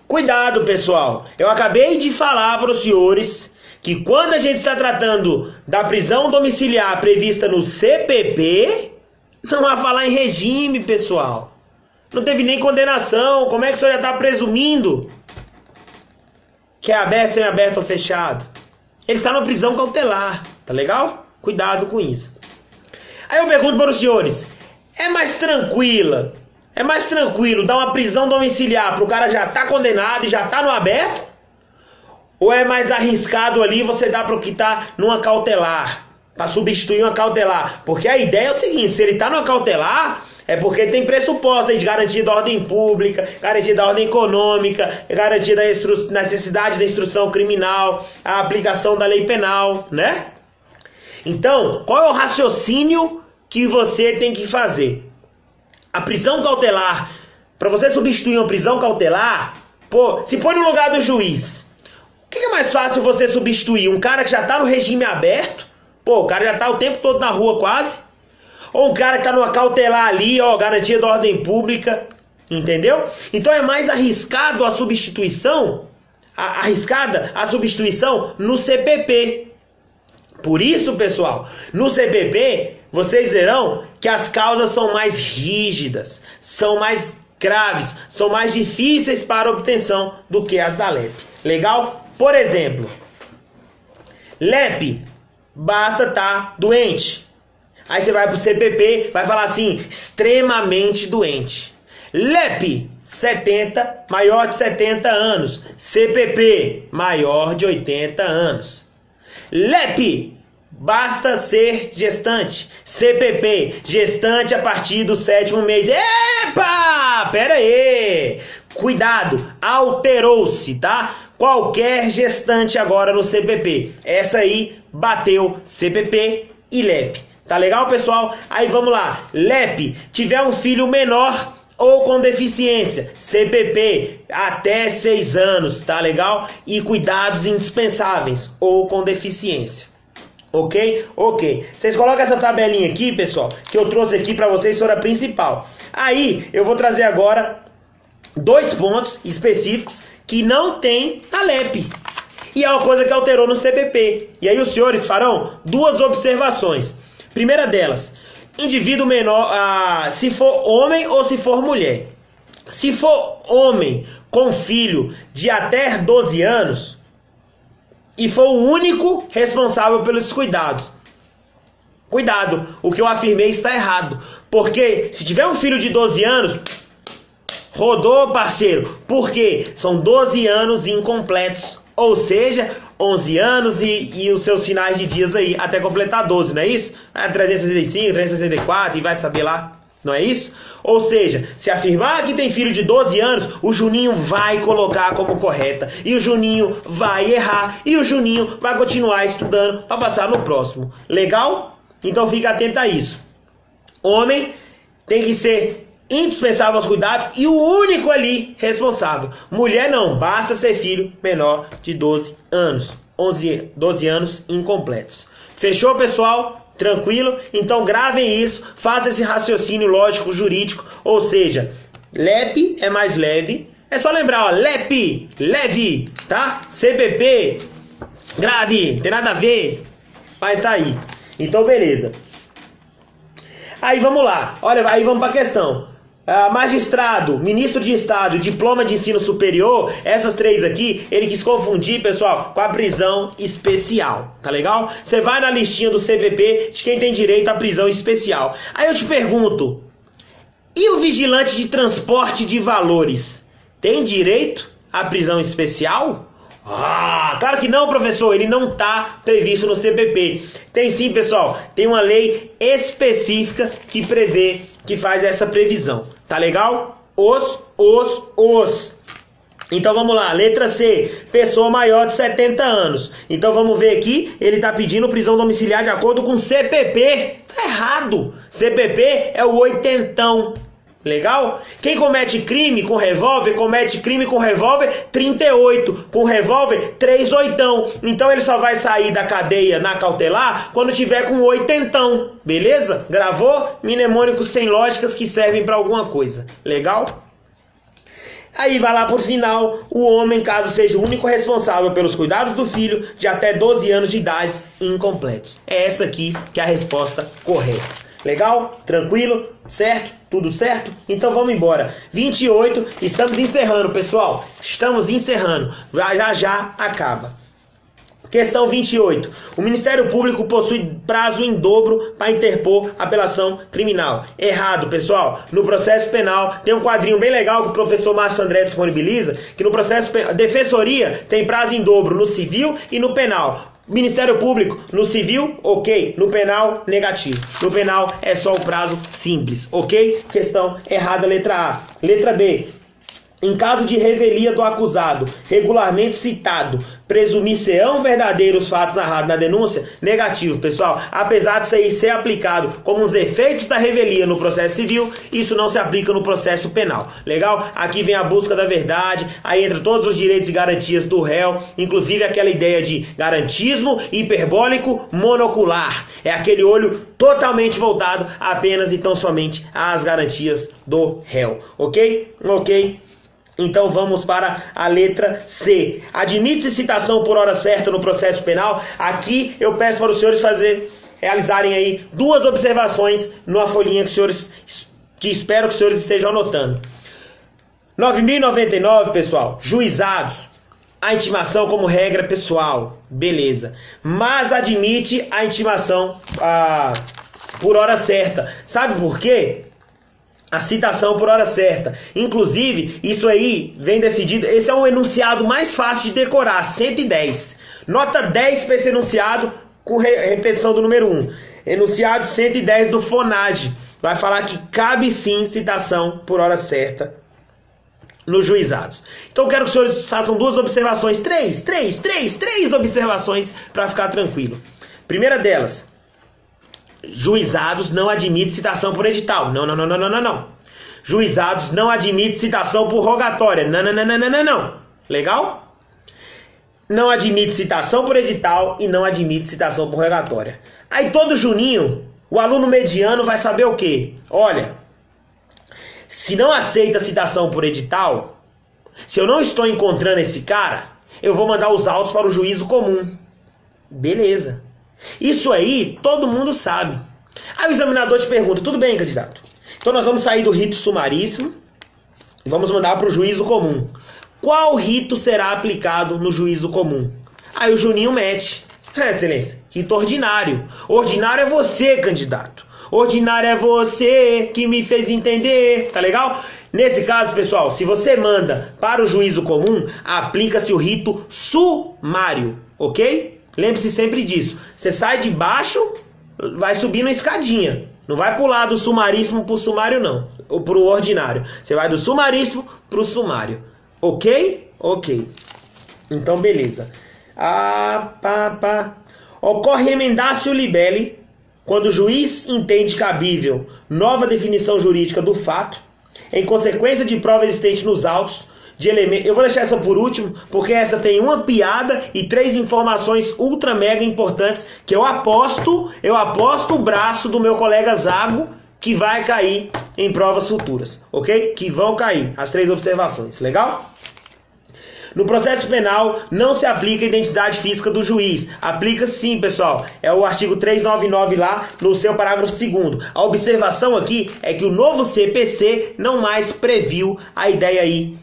Cuidado, pessoal. Eu acabei de falar para os senhores que quando a gente está tratando da prisão domiciliar prevista no CPP, não há falar em regime, pessoal. Não teve nem condenação. Como é que o senhor já está presumindo que é aberto, semiaberto ou fechado? Ele está na prisão cautelar, tá legal? Cuidado com isso. Aí eu pergunto para os senhores, é mais tranquilo dar uma prisão domiciliar para o cara já tá condenado e já tá no aberto? Ou é mais arriscado ali você dar para o que tá numa cautelar, para substituir uma cautelar? Porque a ideia é o seguinte, se ele tá numa cautelar, é porque tem pressuposto aí de garantia da ordem pública, garantia da ordem econômica, garantia da necessidade da instrução criminal, a aplicação da lei penal, né? Então, qual é o raciocínio que você tem que fazer? A prisão cautelar, para você substituir uma prisão cautelar, se põe no lugar do juiz. O que é mais fácil você substituir? Um cara que já está no regime aberto, o cara já está o tempo todo na rua quase, ou um cara que está numa cautelar ali, garantia da ordem pública, entendeu? Então é mais arriscado a substituição, arriscada a substituição no CPP. Por isso, pessoal, no CPP, vocês verão que as causas são mais rígidas, são mais graves, são mais difíceis para obtenção do que as da LEP. Legal? Por exemplo, LEP, basta estar doente. Aí você vai pro CPP, vai falar assim, extremamente doente. LEP, 70, maior de 70 anos. CPP, maior de 80 anos. LEP, basta ser gestante. CPP, gestante a partir do 7º mês. Epa! Pera aí! Cuidado, alterou-se, tá? Qualquer gestante agora no CPP. Essa aí bateu CPP e LEP. Tá legal, pessoal? Aí vamos lá. LEP, tiver um filho menor ou com deficiência. CPP, até 6 anos, tá legal? E cuidados indispensáveis ou com deficiência. Ok? Ok. Vocês colocam essa tabelinha aqui, pessoal, que eu trouxe aqui para vocês sobre a principal. Aí, eu vou trazer agora 2 pontos específicos que não tem na LEP. E é uma coisa que alterou no CPP. E aí os senhores farão 2 observações. Primeira delas, indivíduo menor, se for homem ou se for mulher. Se for homem com filho de até 12 anos e for o único responsável pelos cuidados, Cuidado, o que eu afirmei está errado. Porque se tiver um filho de 12 anos, rodou, parceiro. Porque são 12 anos incompletos. Ou seja, 11 anos e os seus finais de dias aí, até completar 12, não é isso? 365, 364 e vai saber lá. Não é isso? Ou seja, se afirmar que tem filho de 12 anos, o Juninho vai colocar como correta. E o Juninho vai errar. E o Juninho vai continuar estudando para passar no próximo. Legal? Então fica atento a isso. Homem tem que ser indispensável aos cuidados e o único ali responsável. Mulher não, basta ser filho menor de 12 anos. 12 anos incompletos. Fechou, pessoal? Tranquilo? Então gravem isso, façam esse raciocínio lógico jurídico, ou seja, LEP é mais leve, é só lembrar, ó, LEP, leve, tá? CPP, grave, tem nada a ver, mas tá aí. Então beleza. Aí vamos lá, olha, aí vamos pra questão. Magistrado, ministro de Estado, diploma de ensino superior, essas três aqui, ele quis confundir, pessoal, com a prisão especial, tá legal? Você vai na listinha do CPP de quem tem direito à prisão especial. Aí eu te pergunto, e o vigilante de transporte de valores tem direito à prisão especial? Ah, claro que não, professor, ele não está previsto no CPP. Tem sim, pessoal, tem uma lei específica que prevê, que faz essa previsão, tá legal? Então vamos lá, letra C, pessoa maior de 70 anos. Então vamos ver aqui, ele está pedindo prisão domiciliar de acordo com CPP. Tá errado, CPP é o oitentão. Legal? Quem comete crime com revólver, comete crime com revólver 38, com revólver 38. Então ele só vai sair da cadeia na cautelar quando tiver com oitentão. Beleza? Gravou? Mnemônicos sem lógicas que servem para alguma coisa. Legal? Aí vai lá por final, o homem, caso seja o único responsável pelos cuidados do filho de até 12 anos de idade incompletos. É essa aqui que é a resposta correta. Legal? Tranquilo? Certo? Tudo certo? Então vamos embora. 28, estamos encerrando, pessoal. Estamos encerrando. Já acaba. Questão 28. O Ministério Público possui prazo em dobro para interpor apelação criminal. Errado, pessoal. No processo penal, tem um quadrinho bem legal que o professor Márcio André disponibiliza, que no processo penal, defensoria tem prazo em dobro no civil e no penal. Ministério Público, no civil, ok. No penal, negativo. No penal é só o prazo simples, ok? Questão errada, letra A. Letra B. Em caso de revelia do acusado, regularmente citado, presumir-se-ão verdadeiros os fatos narrados na denúncia? Negativo, pessoal. Apesar disso aí ser aplicado como os efeitos da revelia no processo civil, isso não se aplica no processo penal. Legal? Aqui vem a busca da verdade, aí entra todos os direitos e garantias do réu, inclusive aquela ideia de garantismo hiperbólico monocular. É aquele olho totalmente voltado apenas e tão somente às garantias do réu. Ok? Ok. Então vamos para a letra C. Admite-se citação por hora certa no processo penal? Aqui eu peço para os senhores realizarem aí duas observações numa folhinha que espero que os senhores estejam anotando. 9.099, pessoal, juizados. A intimação como regra pessoal, beleza. Mas admite a intimação por hora certa. Sabe por quê? A citação por hora certa. Inclusive, isso aí vem decidido. Esse é um enunciado mais fácil de decorar, 110. Nota 10 para esse enunciado com repetição do número 1. Enunciado 110 do FONAGE. Vai falar que cabe sim citação por hora certa nos juizados. Então eu quero que os senhores façam duas observações. Três observações para ficar tranquilo. Primeira delas. Juizados não admite citação por edital. Não. Juizados não admite citação por rogatória. Não. Legal? Não admite citação por edital e não admite citação por rogatória. Aí todo juninho, o aluno mediano vai saber o quê? Olha, se não aceita citação por edital, se eu não estou encontrando esse cara, eu vou mandar os autos para o juízo comum. Beleza. Isso aí todo mundo sabe. Aí o examinador te pergunta, tudo bem, candidato? Então nós vamos sair do rito sumaríssimo e vamos mandar para o juízo comum. Qual rito será aplicado no juízo comum? Aí o Juninho mete. Excelência, Rito ordinário. Ordinário é você, candidato. Ordinário é você que me fez entender, tá legal? Nesse caso, pessoal, se você manda para o juízo comum, aplica-se o rito sumário, ok? Lembre-se sempre disso. Você sai de baixo, vai subir na escadinha. Não vai pular do sumaríssimo pro sumário, não. Ou pro ordinário. Você vai do sumaríssimo pro sumário. Ok? Ok. Então, beleza. Ocorre emendatio libelli quando o juiz entende cabível nova definição jurídica do fato, em consequência de prova existente nos autos, de elementos. Eu vou deixar essa por último, porque essa tem uma piada e 3 informações ultra mega importantes que eu aposto o braço do meu colega Zago que vai cair em provas futuras, ok? Que vão cair as 3 observações, legal? No processo penal, não se aplica a identidade física do juiz. Aplica sim, pessoal. É o artigo 399 lá, no seu parágrafo 2º. A observação aqui é que o novo CPC não mais previu a ideia aí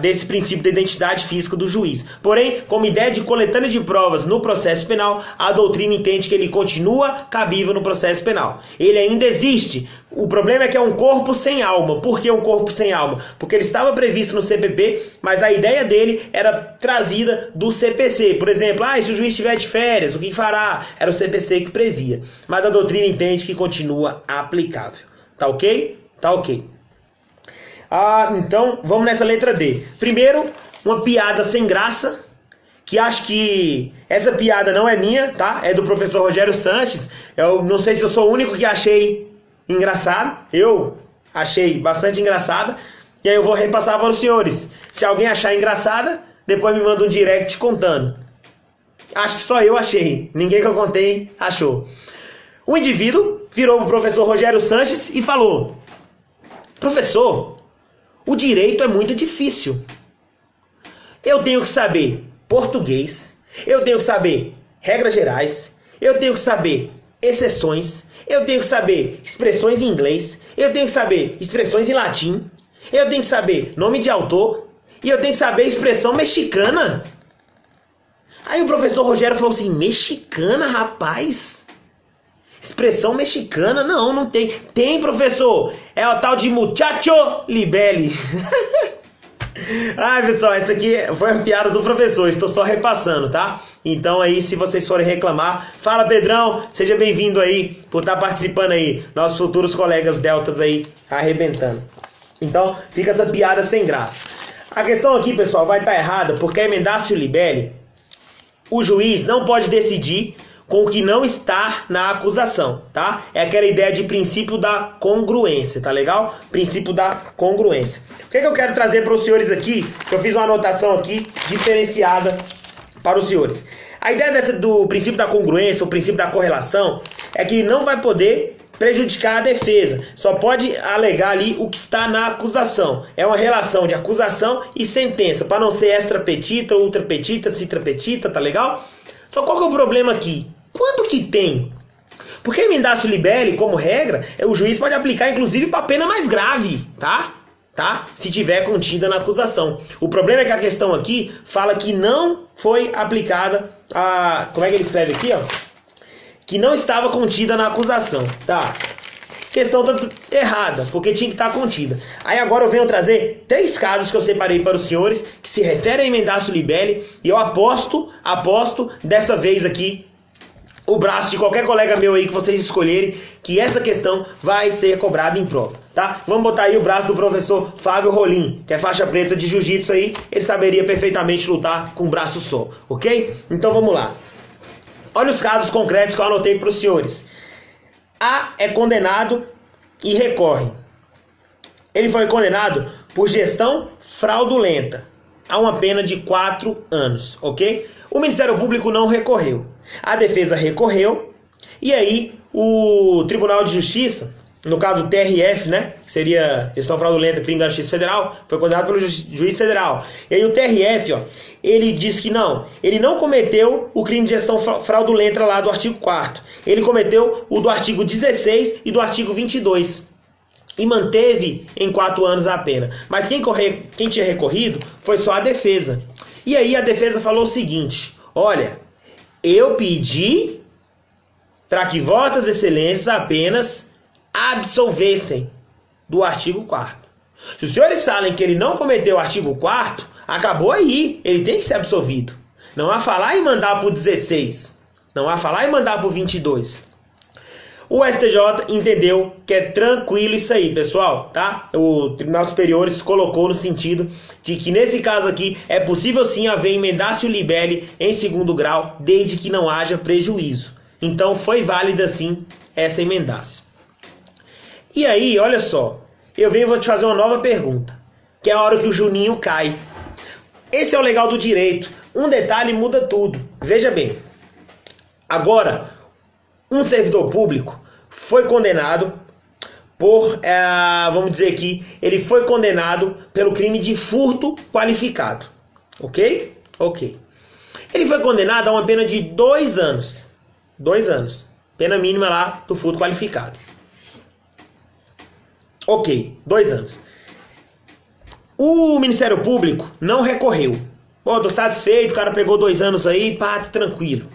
desse princípio da identidade física do juiz. Porém, como ideia de coletânea de provas no processo penal, a doutrina entende que ele continua cabível no processo penal. Ele ainda existe. O problema é que é um corpo sem alma. Por que um corpo sem alma? Porque ele estava previsto no CPP, mas a ideia dele era trazida do CPC. Por exemplo, se o juiz estiver de férias, o que fará? Era o CPC que previa. Mas a doutrina entende que continua aplicável. Tá ok? Tá ok. Então, vamos nessa letra D. Primeiro, uma piada sem graça, que acho que essa piada não é minha, tá? É do professor Rogério Sanches. Eu não sei se eu sou o único que achei engraçado. Eu achei bastante engraçada. E aí eu vou repassar para os senhores. Se alguém achar engraçada, depois me manda um direct contando. Acho que só eu achei. Ninguém que eu contei achou. O indivíduo virou para o professor Rogério Sanches e falou: professor, o direito é muito difícil. Eu tenho que saber português, eu tenho que saber regras gerais, eu tenho que saber exceções, eu tenho que saber expressões em inglês, eu tenho que saber expressões em latim, eu tenho que saber nome de autor e eu tenho que saber expressão mexicana. Aí o professor Rogério falou assim: mexicana, rapaz? Expressão mexicana? Não tem. Tem, professor. É o tal de muchacho libelli. Ai, pessoal, essa aqui foi a piada do professor. Estou só repassando, tá? Então aí, se vocês forem reclamar, fala, Pedrão. Seja bem-vindo aí por estar participando aí. Nossos futuros colegas deltas aí arrebentando. Então, fica essa piada sem graça. A questão aqui, pessoal, vai estar errada, porque a emendatio libelli, o juiz não pode decidir com o que não está na acusação, tá? É aquela ideia de princípio da congruência, tá legal? Princípio da congruência. O que eu quero trazer para os senhores aqui, que eu fiz uma anotação aqui diferenciada para os senhores. A ideia do princípio da congruência, o princípio da correlação, é que não vai poder prejudicar a defesa. Só pode alegar ali o que está na acusação. É uma relação de acusação e sentença, para não ser extra petita, ultra petita, citra petita, tá legal? Só qual que é o problema aqui? Quanto que tem? Porque a emendatio libelli, como regra, o juiz pode aplicar inclusive para pena mais grave, tá? Se tiver contida na acusação. O problema é que a questão aqui fala que não foi aplicada a... Como é que ele escreve aqui, ó? Que não estava contida na acusação, tá? Questão tá errada, porque tinha que estar contida. Aí agora eu venho trazer 3 casos que eu separei para os senhores, que se referem a emendatio libelli, e eu aposto dessa vez aqui, o braço de qualquer colega meu aí que vocês escolherem, que essa questão vai ser cobrada em prova, tá? Vamos botar aí o braço do professor Fábio Rolim, que é faixa preta de jiu-jitsu aí, ele saberia perfeitamente lutar com um braço só, ok? Então vamos lá. Olha os casos concretos que eu anotei para os senhores. A é condenado e recorre. Ele foi condenado por gestão fraudulenta a uma pena de 4 anos, ok? O Ministério Público não recorreu. A defesa recorreu e aí o Tribunal de Justiça, no caso do TRF, né, que seria gestão fraudulenta, crime da Justiça Federal, foi condenado pelo juiz federal. E aí o TRF, ó, ele disse que não, ele não cometeu o crime de gestão fraudulenta lá do artigo 4º. Ele cometeu o do artigo 16 e do artigo 22. E manteve em 4 anos a pena. Mas quem tinha recorrido foi só a defesa. E aí a defesa falou o seguinte: olha, eu pedi para que vossas excelências apenas absolvessem do artigo 4º. Se os senhores falam que ele não cometeu o artigo 4º, acabou aí, ele tem que ser absolvido. Não há falar em mandar para o 16, não há falar em mandar para o 22. O STJ entendeu que é tranquilo isso aí, pessoal, tá? O Tribunal Superior se colocou no sentido de que nesse caso aqui é possível sim haver emendácio libelli em segundo grau, desde que não haja prejuízo. Então foi válida sim essa emendácio. E aí, olha só, eu vou te fazer uma nova pergunta, que é a hora que o Juninho cai. Esse é o legal do direito. Um detalhe muda tudo. Veja bem, agora um servidor público foi condenado por, vamos dizer aqui, ele foi condenado pelo crime de furto qualificado. Ok? Ok. Ele foi condenado a uma pena de 2 anos. 2 anos. Pena mínima lá do furto qualificado. Ok, 2 anos. O Ministério Público não recorreu. Pô, tô satisfeito, o cara pegou 2 anos aí, pá, tranquilo.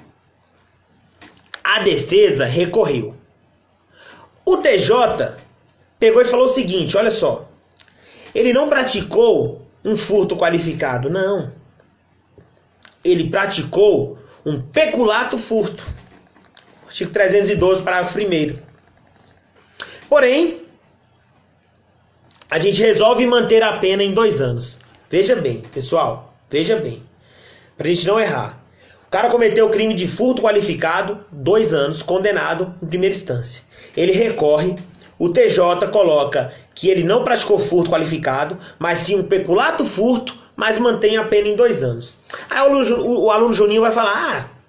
A defesa recorreu. O TJ pegou e falou o seguinte, olha só. Ele não praticou um furto qualificado, não. Ele praticou um peculato furto. Artigo 312, parágrafo 1º. Porém, a gente resolve manter a pena em 2 anos. Veja bem, pessoal, veja bem. Pra gente não errar. O cara cometeu o crime de furto qualificado, 2 anos, condenado em primeira instância. Ele recorre, o TJ coloca que ele não praticou furto qualificado, mas sim um peculato furto, mas mantém a pena em 2 anos. Aí o aluno Juninho vai falar,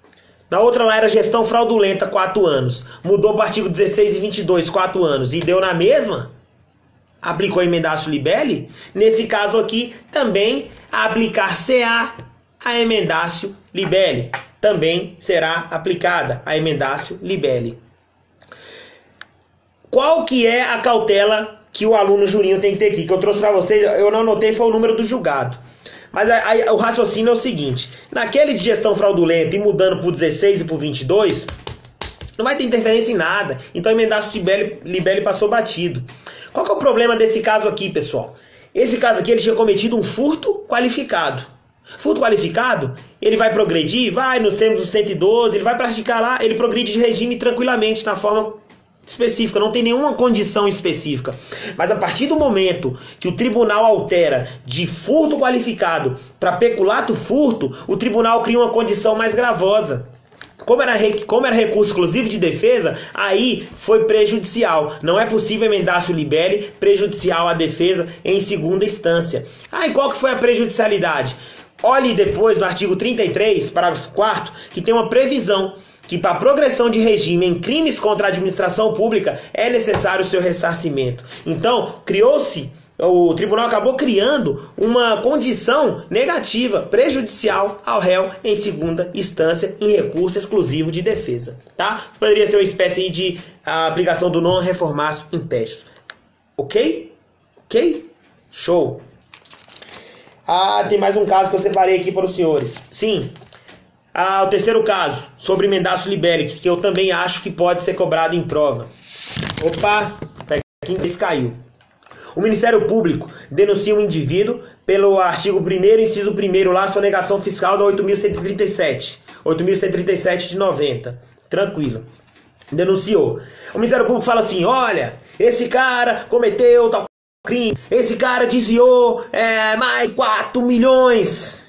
na outra lá era gestão fraudulenta, 4 anos. Mudou para o artigo 16 e 22, 4 anos. E deu na mesma? Aplicou emendácio libelli? Nesse caso aqui, também aplicar-se-á a emendácio libelli. Também será aplicada a emendácio libelli. Qual que é a cautela que o aluno Juninho tem que ter aqui? Que eu trouxe para vocês, eu não anotei, foi o número do julgado. Mas aí, o raciocínio é o seguinte. Naquele de gestão fraudulenta e mudando para o 16 e para o 22, não vai ter interferência em nada. Então emendácio libelli passou batido. Qual que é o problema desse caso aqui, pessoal? Esse caso aqui ele tinha cometido um furto qualificado. Furto qualificado, ele vai progredir? Vai, nos termos do 112, ele vai praticar lá, ele progride de regime tranquilamente, na forma específica, não tem nenhuma condição específica. Mas a partir do momento que o tribunal altera de furto qualificado para peculato furto, o tribunal cria uma condição mais gravosa. Como era recurso exclusivo de defesa, aí foi prejudicial. Não é possível emendácio libelli prejudicial à defesa em segunda instância. E qual que foi a prejudicialidade? Olhe depois no artigo 33, parágrafo 4º, que tem uma previsão que para a progressão de regime em crimes contra a administração pública é necessário o seu ressarcimento. Então, o tribunal acabou criando uma condição negativa, prejudicial ao réu em segunda instância em recurso exclusivo de defesa. Tá? Poderia ser uma espécie de aplicação do non reformatio impestus. Ok? Ok? Show! Tem mais um caso que eu separei aqui para os senhores. Sim. O terceiro caso, sobre emendácio libelli, que eu também acho que pode ser cobrado em prova. Opa! Quem caiu? O Ministério Público denuncia um indivíduo pelo artigo 1º, inciso 1º, lá, sonegação fiscal da 8.137. 8.137 de 90. Tranquilo. Denunciou. O Ministério Público fala assim, olha, esse cara cometeu tal crime, esse cara desviou mais de 4 milhões.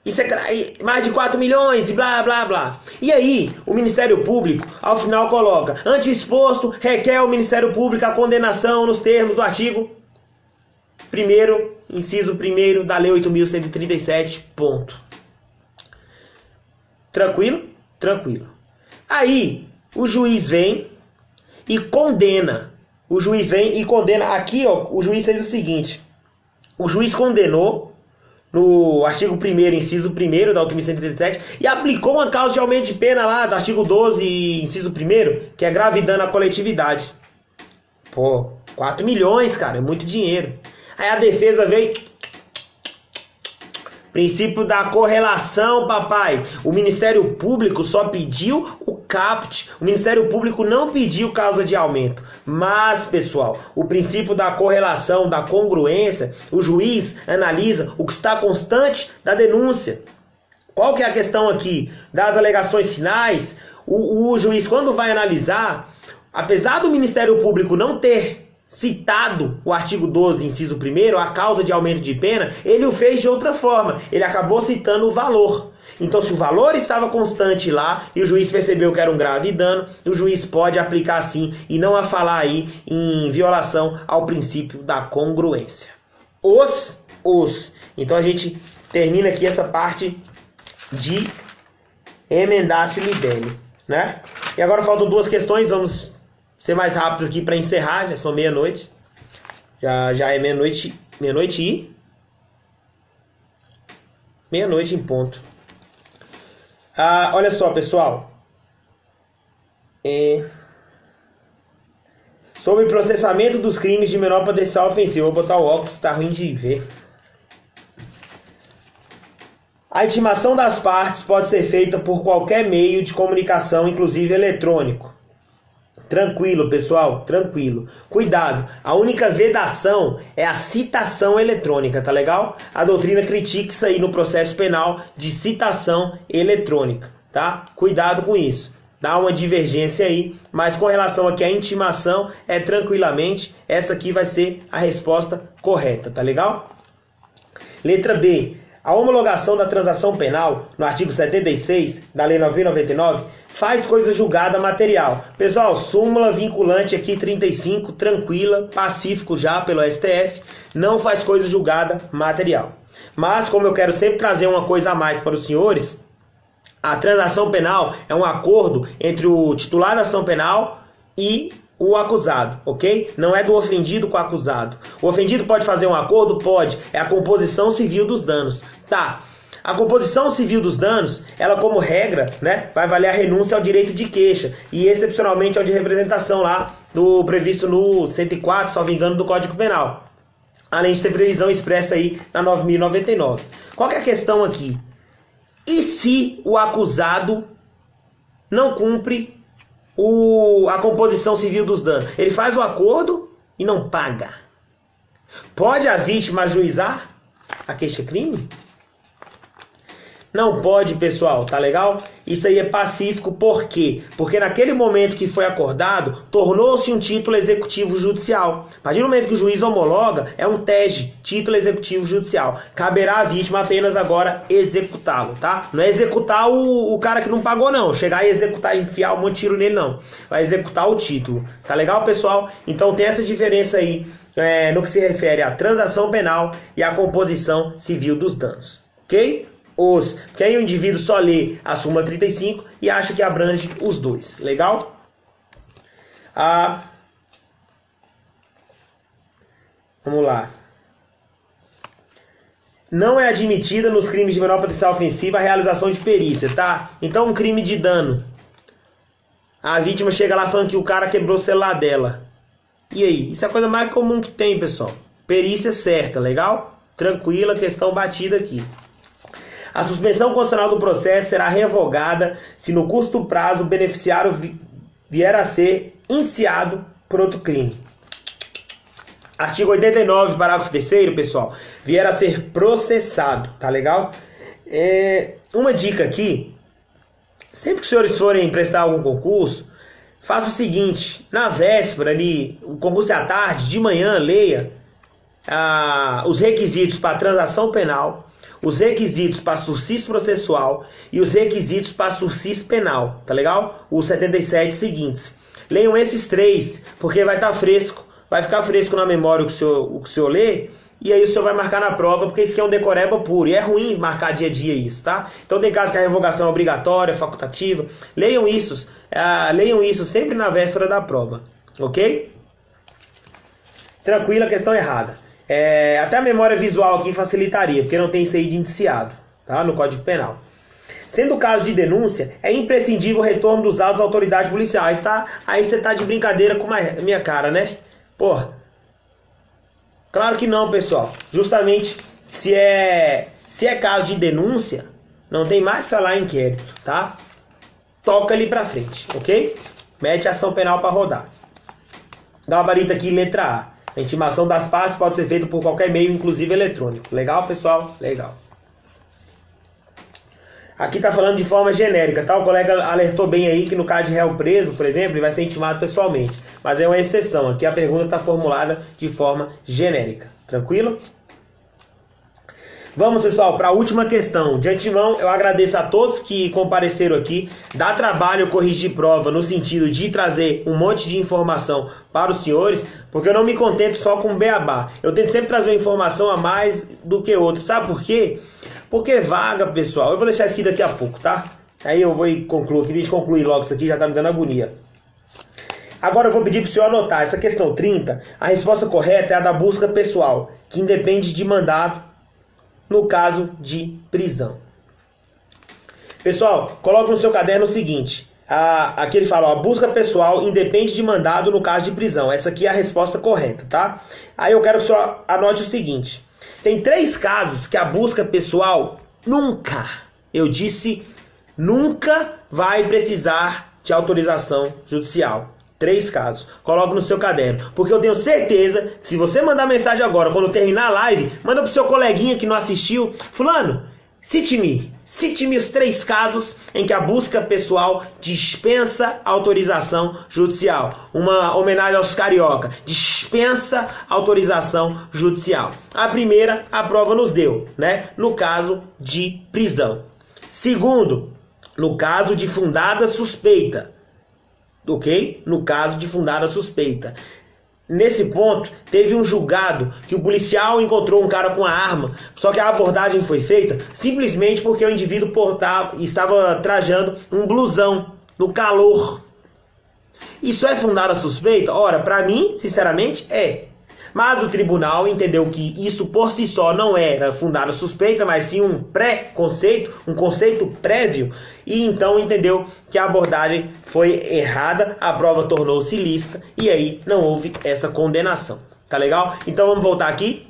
Isso é mais de 4 milhões e blá, blá, blá. E aí, o Ministério Público, ao final, coloca, ante o exposto, requer ao Ministério Público a condenação nos termos do artigo 1º, inciso 1º da Lei 8.137, ponto. Tranquilo? Tranquilo. Aí, o juiz vem e condena. O juiz vem e condena. Aqui, ó, o juiz fez o seguinte. O juiz condenou no artigo 1º, inciso 1º da 8.137 e aplicou uma causa de aumento de pena lá do artigo 12, inciso 1º, que é grave dano à coletividade. Pô, 4 milhões, cara, é muito dinheiro. Aí a defesa veio, Princípio da correlação, papai. O Ministério Público só pediu o caput. O Ministério Público não pediu causa de aumento. Mas, pessoal, o princípio da correlação, da congruência, o juiz analisa o que está constante da denúncia. Qual que é a questão aqui? Das alegações finais, o juiz, quando vai analisar, apesar do Ministério Público não ter citado o artigo 12, inciso 1º, a causa de aumento de pena, ele o fez de outra forma. Ele acabou citando o valor. Então, se o valor estava constante lá e o juiz percebeu que era um grave dano, o juiz pode aplicar sim e não a falar aí em violação ao princípio da congruência. Então, a gente termina aqui essa parte de emendácio libelli, né? E agora faltam duas questões, vamos ser mais rápidos aqui para encerrar, já são meia-noite. Já é meia-noite em ponto. Olha só, pessoal. Sobre processamento dos crimes de menor potencial ofensivo. Vou botar o óculos, tá ruim de ver. A intimação das partes pode ser feita por qualquer meio de comunicação, inclusive eletrônico. Tranquilo, pessoal, tranquilo. Cuidado, a única vedação é a citação eletrônica, tá legal? A doutrina critica isso aí no processo penal de citação eletrônica, tá? Cuidado com isso. Dá uma divergência aí, mas com relação aqui à intimação, é tranquilamente, essa aqui vai ser a resposta correta, tá legal? Letra B. A homologação da transação penal, no artigo 76 da Lei 9.099, faz coisa julgada material. Pessoal, súmula vinculante aqui 35, tranquila, pacífico já pelo STF, não faz coisa julgada material. Mas, como eu quero sempre trazer uma coisa a mais para os senhores, a transação penal é um acordo entre o titular da ação penal e o acusado, ok? Não é do ofendido com o acusado. O ofendido pode fazer um acordo? Pode. É a composição civil dos danos. Tá. A composição civil dos danos, ela como regra, né, vai valer a renúncia ao direito de queixa e excepcionalmente ao de representação lá, previsto no 104, salvo engano, do Código Penal. Além de ter previsão expressa aí na 9.099. Qual que é a questão aqui? E se o acusado não cumpre a composição civil dos danos? Ele faz o acordo e não paga. Pode a vítima ajuizar a queixa-crime? Não pode, pessoal, tá legal? Isso aí é pacífico, por quê? Porque naquele momento que foi acordado, tornou-se um título executivo judicial. A partir do momento que o juiz homologa, é um TEG, título executivo judicial. Caberá à vítima apenas agora executá-lo, tá? Não é executar o cara que não pagou, não. Chegar e executar e enfiar um monte de tiro nele, não. Vai executar o título. Tá legal, pessoal? Então tem essa diferença aí no que se refere à transação penal e à composição civil dos danos. Ok? Porque aí o indivíduo só lê a súmula 35 e acha que abrange os dois. Legal? Vamos lá. Não é admitida nos crimes de menor potencial ofensivo a realização de perícia, tá? Então um crime de dano. A vítima chega lá falando que o cara quebrou o celular dela. E aí? Isso é a coisa mais comum que tem, pessoal. Perícia certa, legal? Tranquila, questão batida aqui. A suspensão constitucional do processo será revogada se no curso do prazo o beneficiário vier a ser indiciado por outro crime. Artigo 89, parágrafo 3º, pessoal, vier a ser processado, tá legal? Uma dica aqui, sempre que os senhores forem prestar algum concurso, faça o seguinte, na véspera ali, o concurso é à tarde, de manhã, leia os requisitos para transação penal, os requisitos para sursis processual e os requisitos para sursis penal, tá legal? Os 77 seguintes. Leiam esses três, porque vai estar fresco, vai ficar fresco na memória o que o senhor lê, e aí o senhor vai marcar na prova, porque isso aqui é um decoreba puro, e é ruim marcar dia a dia isso, tá? Então tem casos que a revogação é obrigatória, facultativa, leiam isso sempre na véspera da prova, ok? Tranquilo, a questão errada. Até a memória visual aqui facilitaria, porque não tem isso aí de indiciado, tá? No Código Penal. Sendo o caso de denúncia, é imprescindível o retorno dos autos às autoridades policiais, tá? Aí você tá de brincadeira com a minha cara, né? Porra. Claro que não, pessoal. Justamente se é Se é caso de denúncia, não tem mais falar em inquérito, tá? Toca ali pra frente, ok? Mete ação penal para rodar. Gabarito aqui, letra A. A intimação das partes pode ser feita por qualquer meio, inclusive eletrônico. Legal, pessoal? Legal. Aqui tá falando de forma genérica, tá? O colega alertou bem aí que no caso de réu preso, por exemplo, ele vai ser intimado pessoalmente. Mas é uma exceção. Aqui a pergunta está formulada de forma genérica. Tranquilo? Vamos, pessoal, para a última questão. De antemão, eu agradeço a todos que compareceram aqui. Dá trabalho eu corrigir prova no sentido de trazer um monte de informação para os senhores, porque eu não me contento só com beabá. Eu tento sempre trazer uma informação a mais do que outra. Sabe por quê? Porque vaga, pessoal. Eu vou deixar isso aqui daqui a pouco, tá? Aí eu vou concluir. Queria concluir logo isso aqui, já tá me dando agonia. Agora eu vou pedir para o senhor anotar. Essa questão 30, a resposta correta é a da busca pessoal, que independe de mandado no caso de prisão. Pessoal, coloca no seu caderno o seguinte. Aqui ele fala, ó, a busca pessoal independe de mandado no caso de prisão. Essa aqui é a resposta correta, tá? Aí eu quero que o senhor anote o seguinte. Tem 3 casos que a busca pessoal nunca, eu disse, nunca vai precisar de autorização judicial. 3 casos. Coloque no seu caderno. Porque eu tenho certeza que se você mandar mensagem agora, quando terminar a live, manda pro seu coleguinha que não assistiu. Fulano, cite-me os 3 casos em que a busca pessoal dispensa autorização judicial. Uma homenagem aos carioca. Dispensa autorização judicial. A primeira, a prova nos deu, né? No caso de prisão. Segundo, no caso de fundada suspeita. Ok? No caso de fundada suspeita. Nesse ponto, teve um julgado que o policial encontrou um cara com a arma, só que a abordagem foi feita simplesmente porque o indivíduo estava trajando um blusão no calor. Isso é fundada suspeita? Ora, para mim, sinceramente, é. Mas o tribunal entendeu que isso por si só não era fundada suspeita, mas sim um pré-conceito, um conceito prévio, e então entendeu que a abordagem foi errada, a prova tornou-se ilícita, e aí não houve essa condenação. Tá legal? Então vamos voltar aqui.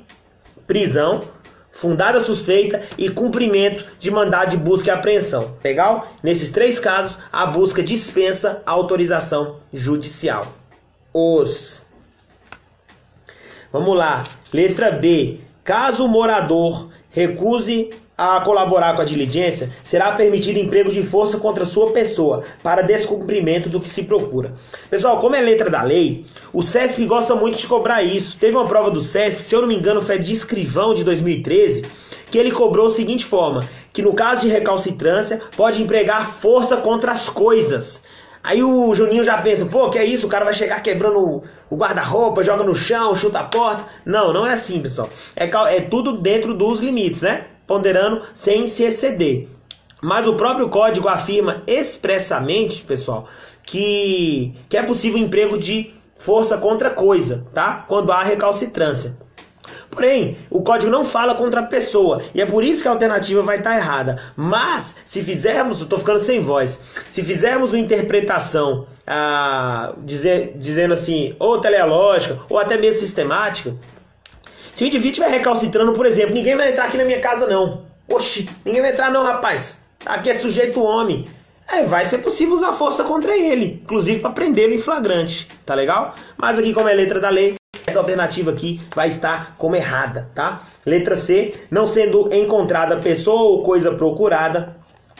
Prisão, fundada suspeita e cumprimento de mandado de busca e apreensão. Legal? Nesses 3 casos, a busca dispensa a autorização judicial. Vamos lá, letra B. Caso o morador recuse a colaborar com a diligência, será permitido emprego de força contra sua pessoa para descumprimento do que se procura. Pessoal, como é letra da lei, o CESP gosta muito de cobrar isso. Teve uma prova do CESP, se eu não me engano foi de escrivão de 2013, que ele cobrou da seguinte forma, que no caso de recalcitrância pode empregar força contra as coisas. Aí o Juninho já pensa, pô, que é isso? O cara vai chegar quebrando o guarda-roupa, joga no chão, chuta a porta. Não, não é assim, pessoal. É tudo dentro dos limites, né? Ponderando sem se exceder. Mas o próprio código afirma expressamente, pessoal, que é possível emprego de força contra coisa, tá? Quando há recalcitrância. Porém, o código não fala contra a pessoa, e é por isso que a alternativa vai estar errada. Mas, se fizermos, eu estou ficando sem voz, se fizermos uma interpretação dizendo assim, ou teleológica, ou até mesmo sistemática, se o indivíduo estiver recalcitrando, por exemplo, ninguém vai entrar aqui na minha casa não. Oxi, ninguém vai entrar não, rapaz. Aqui é sujeito homem. Vai ser possível usar força contra ele, inclusive para prendê-lo em flagrante, tá legal? Mas aqui, como é letra da lei, essa alternativa aqui vai estar como errada, tá? Letra C, não sendo encontrada pessoa ou coisa procurada,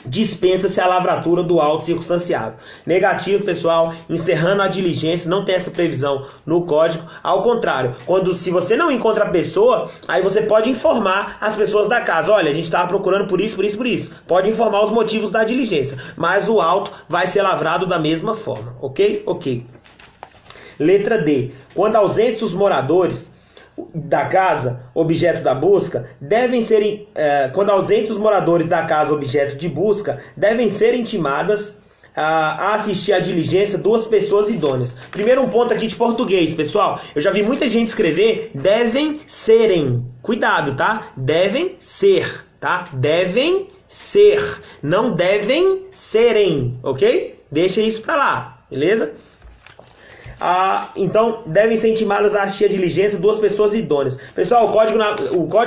dispensa-se a lavratura do auto circunstanciado. Negativo, pessoal, encerrando a diligência, não tem essa previsão no código. Ao contrário, se você não encontra a pessoa, aí você pode informar as pessoas da casa. Olha, a gente estava procurando por isso, por isso, por isso. Pode informar os motivos da diligência, mas o auto vai ser lavrado da mesma forma, ok? Ok. Letra D. Quando ausentes os moradores da casa, objeto da busca, quando ausentes os moradores da casa, objeto de busca, devem ser intimadas a assistir à diligência 2 pessoas idôneas. Primeiro um ponto aqui de português, pessoal. Eu já vi muita gente escrever devem serem. Cuidado, tá? Devem ser, tá? Devem ser. Não devem serem, ok? Deixa isso pra lá, beleza? Então, devem ser intimadas a assistir a diligência 2 pessoas idôneas. Pessoal, o Código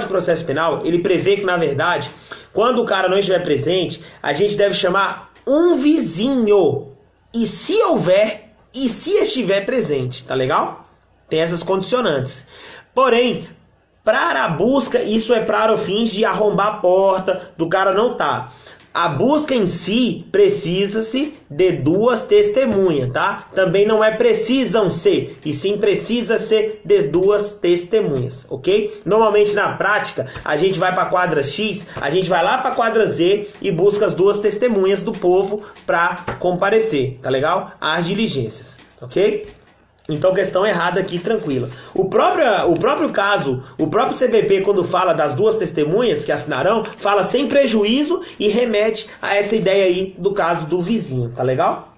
de Processo Penal, ele prevê que, na verdade, quando o cara não estiver presente, a gente deve chamar um vizinho. E se houver, e se estiver presente, tá legal? Tem essas condicionantes. Porém, para a busca, isso é para fins de arrombar a porta do cara não tá. A busca em si precisa-se de 2 testemunhas, tá? Também não é precisam ser, e sim precisa ser de 2 testemunhas, ok? Normalmente na prática, a gente vai para a quadra X, a gente vai lá para a quadra Z e busca as 2 testemunhas do povo para comparecer, tá legal? Às diligências, ok? Então, questão errada aqui, tranquila. O próprio caso, o próprio CPP, quando fala das 2 testemunhas que assinarão, fala sem prejuízo e remete a essa ideia aí do caso do vizinho, tá legal?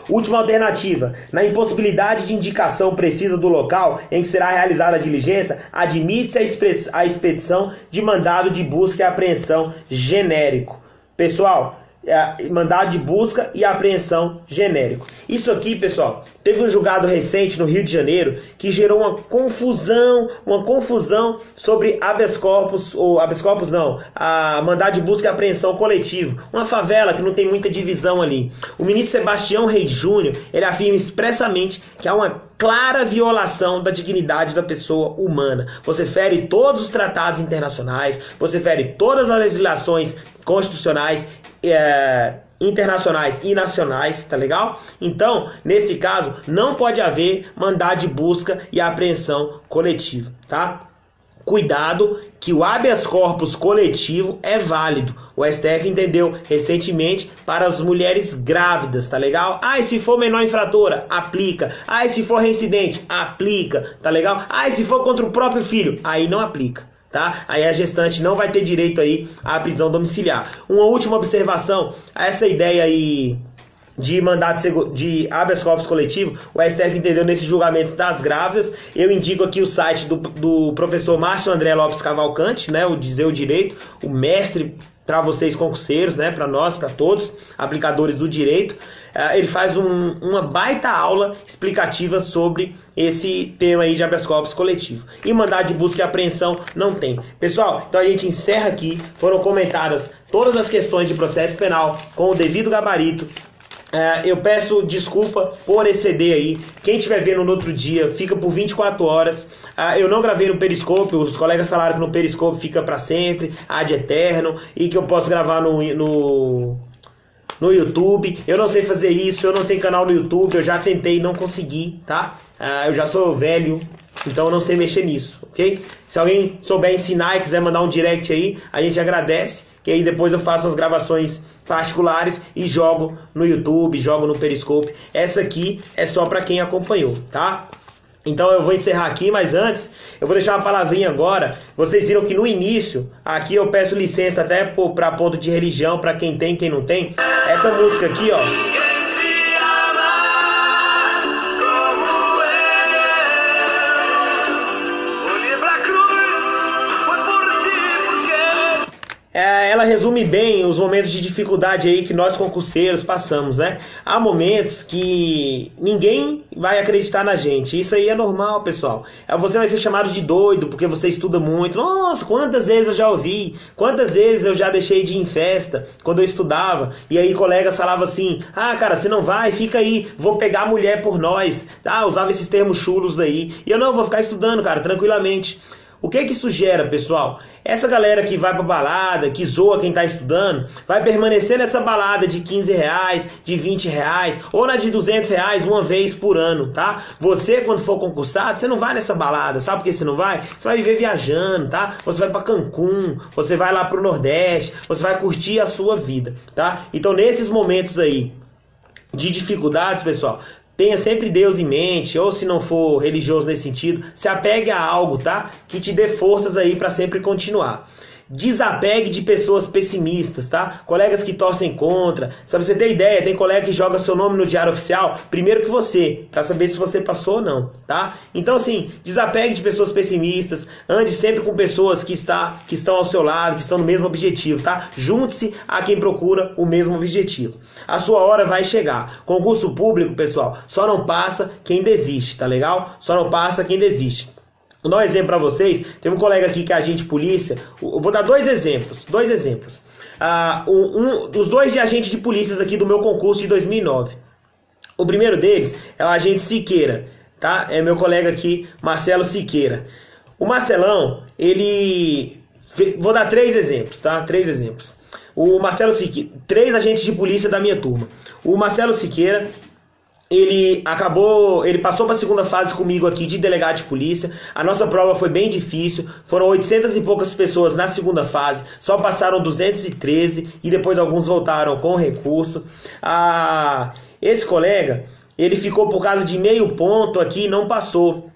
Última alternativa. Na impossibilidade de indicação precisa do local em que será realizada a diligência, admite-se a expedição de mandado de busca e apreensão genérico. Pessoal, mandado de busca e apreensão genérico. Isso aqui, pessoal, teve um julgado recente no Rio de Janeiro que gerou uma confusão sobre habeas corpus, ou habeas corpus não, a mandado de busca e apreensão coletivo. Uma favela que não tem muita divisão ali. O ministro Sebastião Reis Júnior, ele afirma expressamente que há uma clara violação da dignidade da pessoa humana. Você fere todos os tratados internacionais, você fere todas as legislações constitucionais, internacionais e nacionais, tá legal? Então, nesse caso, não pode haver mandado de busca e apreensão coletivo, tá? Cuidado que o habeas corpus coletivo é válido. O STF entendeu recentemente para as mulheres grávidas, tá legal? E se for menor infratora, aplica. E se for reincidente, aplica, tá legal? E se for contra o próprio filho, aí não aplica. Tá? Aí a gestante não vai ter direito aí à prisão domiciliar. Uma última observação a essa ideia aí de mandado de habeas corpus coletivo, o STF entendeu nesses julgamentos das grávidas. Eu indico aqui o site do professor Márcio André Lopes Cavalcante, né, o Dizer o Direito, o mestre para vocês concurseiros, né, para nós, para todos, aplicadores do direito. Ele faz uma baita aula explicativa sobre esse tema aí de habeas corpus coletivo. E mandado de busca e apreensão não tem. Pessoal, então a gente encerra aqui. Foram comentadas todas as questões de processo penal com o devido gabarito. Eu peço desculpa por exceder aí. Quem estiver vendo no outro dia, fica por 24 horas. Eu não gravei no Periscope, os colegas falaram que no Periscope fica para sempre, ad eterno, e que eu posso gravar no YouTube. Eu não sei fazer isso, eu não tenho canal no YouTube, eu já tentei e não consegui, tá? Eu já sou velho, então eu não sei mexer nisso, ok? Se alguém souber ensinar e quiser mandar um direct aí, a gente agradece, que aí depois eu faço as gravações particulares e jogo no YouTube, jogo no Periscope. Essa aqui é só para quem acompanhou, tá? Então eu vou encerrar aqui, mas antes eu vou deixar uma palavrinha agora. Vocês viram que no início, aqui eu peço licença até para ponto de religião, para quem tem, quem não tem. Essa música aqui, ó. Ela resume bem os momentos de dificuldade aí que nós concurseiros passamos, né? Há momentos que ninguém vai acreditar na gente. Isso aí é normal, pessoal. Você vai ser chamado de doido porque você estuda muito. Nossa, quantas vezes eu já ouvi, quantas vezes eu já deixei de ir em festa quando eu estudava. E aí colegas falavam assim: cara, você não vai, fica aí, vou pegar a mulher por nós. Usava esses termos chulos aí. E eu não, vou ficar estudando, cara, tranquilamente. O que isso gera, pessoal? Essa galera que vai pra balada, que zoa quem tá estudando, vai permanecer nessa balada de R$15, de R$20, ou na de R$200 uma vez por ano, tá? Você, quando for concursado, você não vai nessa balada, sabe por que você não vai? Você vai viver viajando, tá? Você vai pra Cancún, você vai lá pro Nordeste, você vai curtir a sua vida, tá? Então, nesses momentos aí de dificuldades, pessoal, tenha sempre Deus em mente, ou se não for religioso nesse sentido, se apegue a algo, tá? Que te dê forças aí para sempre continuar. Desapegue de pessoas pessimistas, tá? Colegas que torcem contra. Só pra você ter ideia, tem colega que joga seu nome no diário oficial primeiro que você, pra saber se você passou ou não, tá? Então, assim, desapegue de pessoas pessimistas, ande sempre com pessoas que estão ao seu lado, que estão no mesmo objetivo, tá? Junte-se a quem procura o mesmo objetivo. A sua hora vai chegar. Concurso público, pessoal, só não passa quem desiste, tá legal? Só não passa quem desiste. Vou dar um exemplo para vocês. Tem um colega aqui que é agente de polícia. Eu vou dar dois exemplos. Os dois de agentes de polícias aqui do meu concurso de 2009. O primeiro deles é o agente Siqueira, tá? É meu colega aqui, Marcelo Siqueira. O Marcelão, vou dar 3 exemplos, tá? 3 exemplos. O Marcelo Siqueira, 3 agentes de polícia da minha turma. O Marcelo Siqueira, ele passou para a segunda fase comigo aqui de delegado de polícia. A nossa prova foi bem difícil, foram 800 e poucas pessoas na segunda fase, só passaram 213 e depois alguns voltaram com recurso. Esse colega, ele ficou por causa de meio ponto aqui e não passou.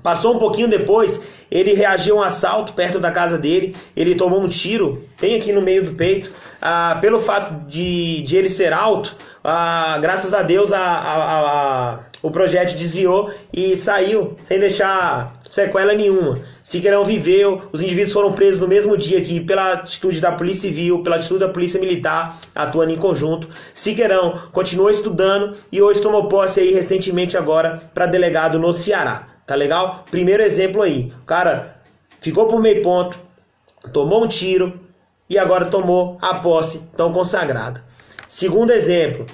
Passou um pouquinho depois, ele reagiu a um assalto perto da casa dele, ele tomou um tiro bem aqui no meio do peito. Pelo fato de ele ser alto, graças a Deus o projétil desviou e saiu sem deixar sequela nenhuma. Siqueirão viveu, os indivíduos foram presos no mesmo dia aqui pela atitude da Polícia Civil, pela atitude da Polícia Militar, atuando em conjunto. Siqueirão continuou estudando e hoje tomou posse aí recentemente agora para delegado no Ceará. Tá legal? Primeiro exemplo aí. O cara ficou por meio ponto, tomou um tiro e agora tomou a posse tão consagrada. Segundo exemplo,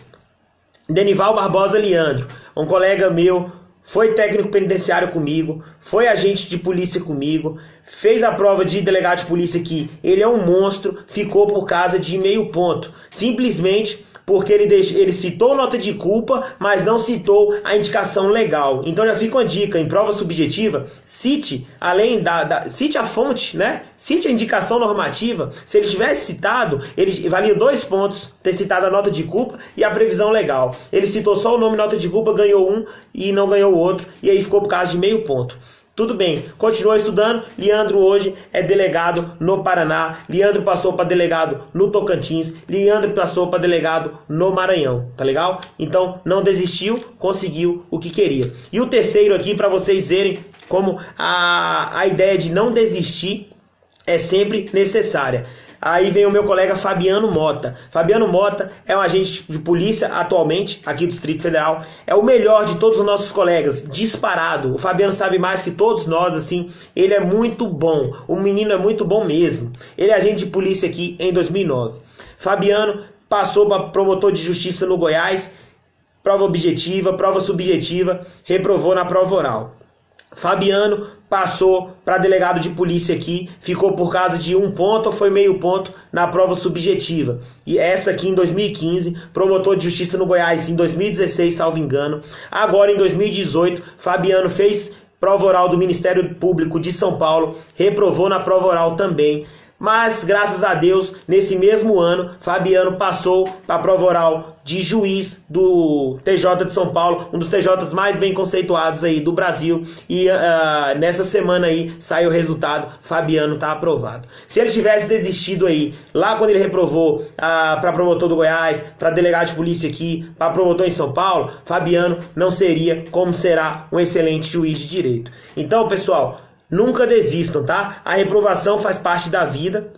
Denival Barbosa Leandro, um colega meu, foi técnico penitenciário comigo, foi agente de polícia comigo, fez a prova de delegado de polícia aqui, ele é um monstro, ficou por causa de meio ponto, simplesmente porque ele citou nota de culpa, mas não citou a indicação legal. Então já fica uma dica, em prova subjetiva, cite, cite a fonte, né? Cite a indicação normativa. Se ele tivesse citado, ele valia 2 pontos ter citado a nota de culpa e a previsão legal. Ele citou só o nome nota de culpa, ganhou um e não ganhou o outro, e aí ficou por causa de meio ponto. Tudo bem, continuou estudando. Leandro hoje é delegado no Paraná. Leandro passou para delegado no Tocantins. Leandro passou para delegado no Maranhão, tá legal? Então não desistiu, conseguiu o que queria. E o terceiro aqui, para vocês verem como a ideia de não desistir é sempre necessária. Aí vem o meu colega Fabiano Mota. Fabiano Mota é um agente de polícia atualmente, aqui do Distrito Federal. É o melhor de todos os nossos colegas, disparado. O Fabiano sabe mais que todos nós, assim. Ele é muito bom. O menino é muito bom mesmo. Ele é agente de polícia aqui em 2009. Fabiano passou para promotor de justiça no Goiás. Prova objetiva, prova subjetiva, reprovou na prova oral. Fabiano passou para delegado de polícia aqui, ficou por causa de 1 ponto ou foi meio ponto na prova subjetiva. E essa aqui em 2015, promotor de justiça no Goiás em 2016, salvo engano. Agora em 2018, Fabiano fez prova oral do Ministério Público de São Paulo, reprovou na prova oral também. Mas, graças a Deus, nesse mesmo ano, Fabiano passou para a prova oral de juiz do TJ de São Paulo, um dos TJs mais bem conceituados aí do Brasil. E nessa semana aí saiu o resultado, Fabiano está aprovado. Se ele tivesse desistido aí, lá quando ele reprovou para promotor do Goiás, para delegado de polícia aqui, para promotor em São Paulo, Fabiano não seria como será um excelente juiz de direito. Então, pessoal, nunca desistam, tá? A reprovação faz parte da vida,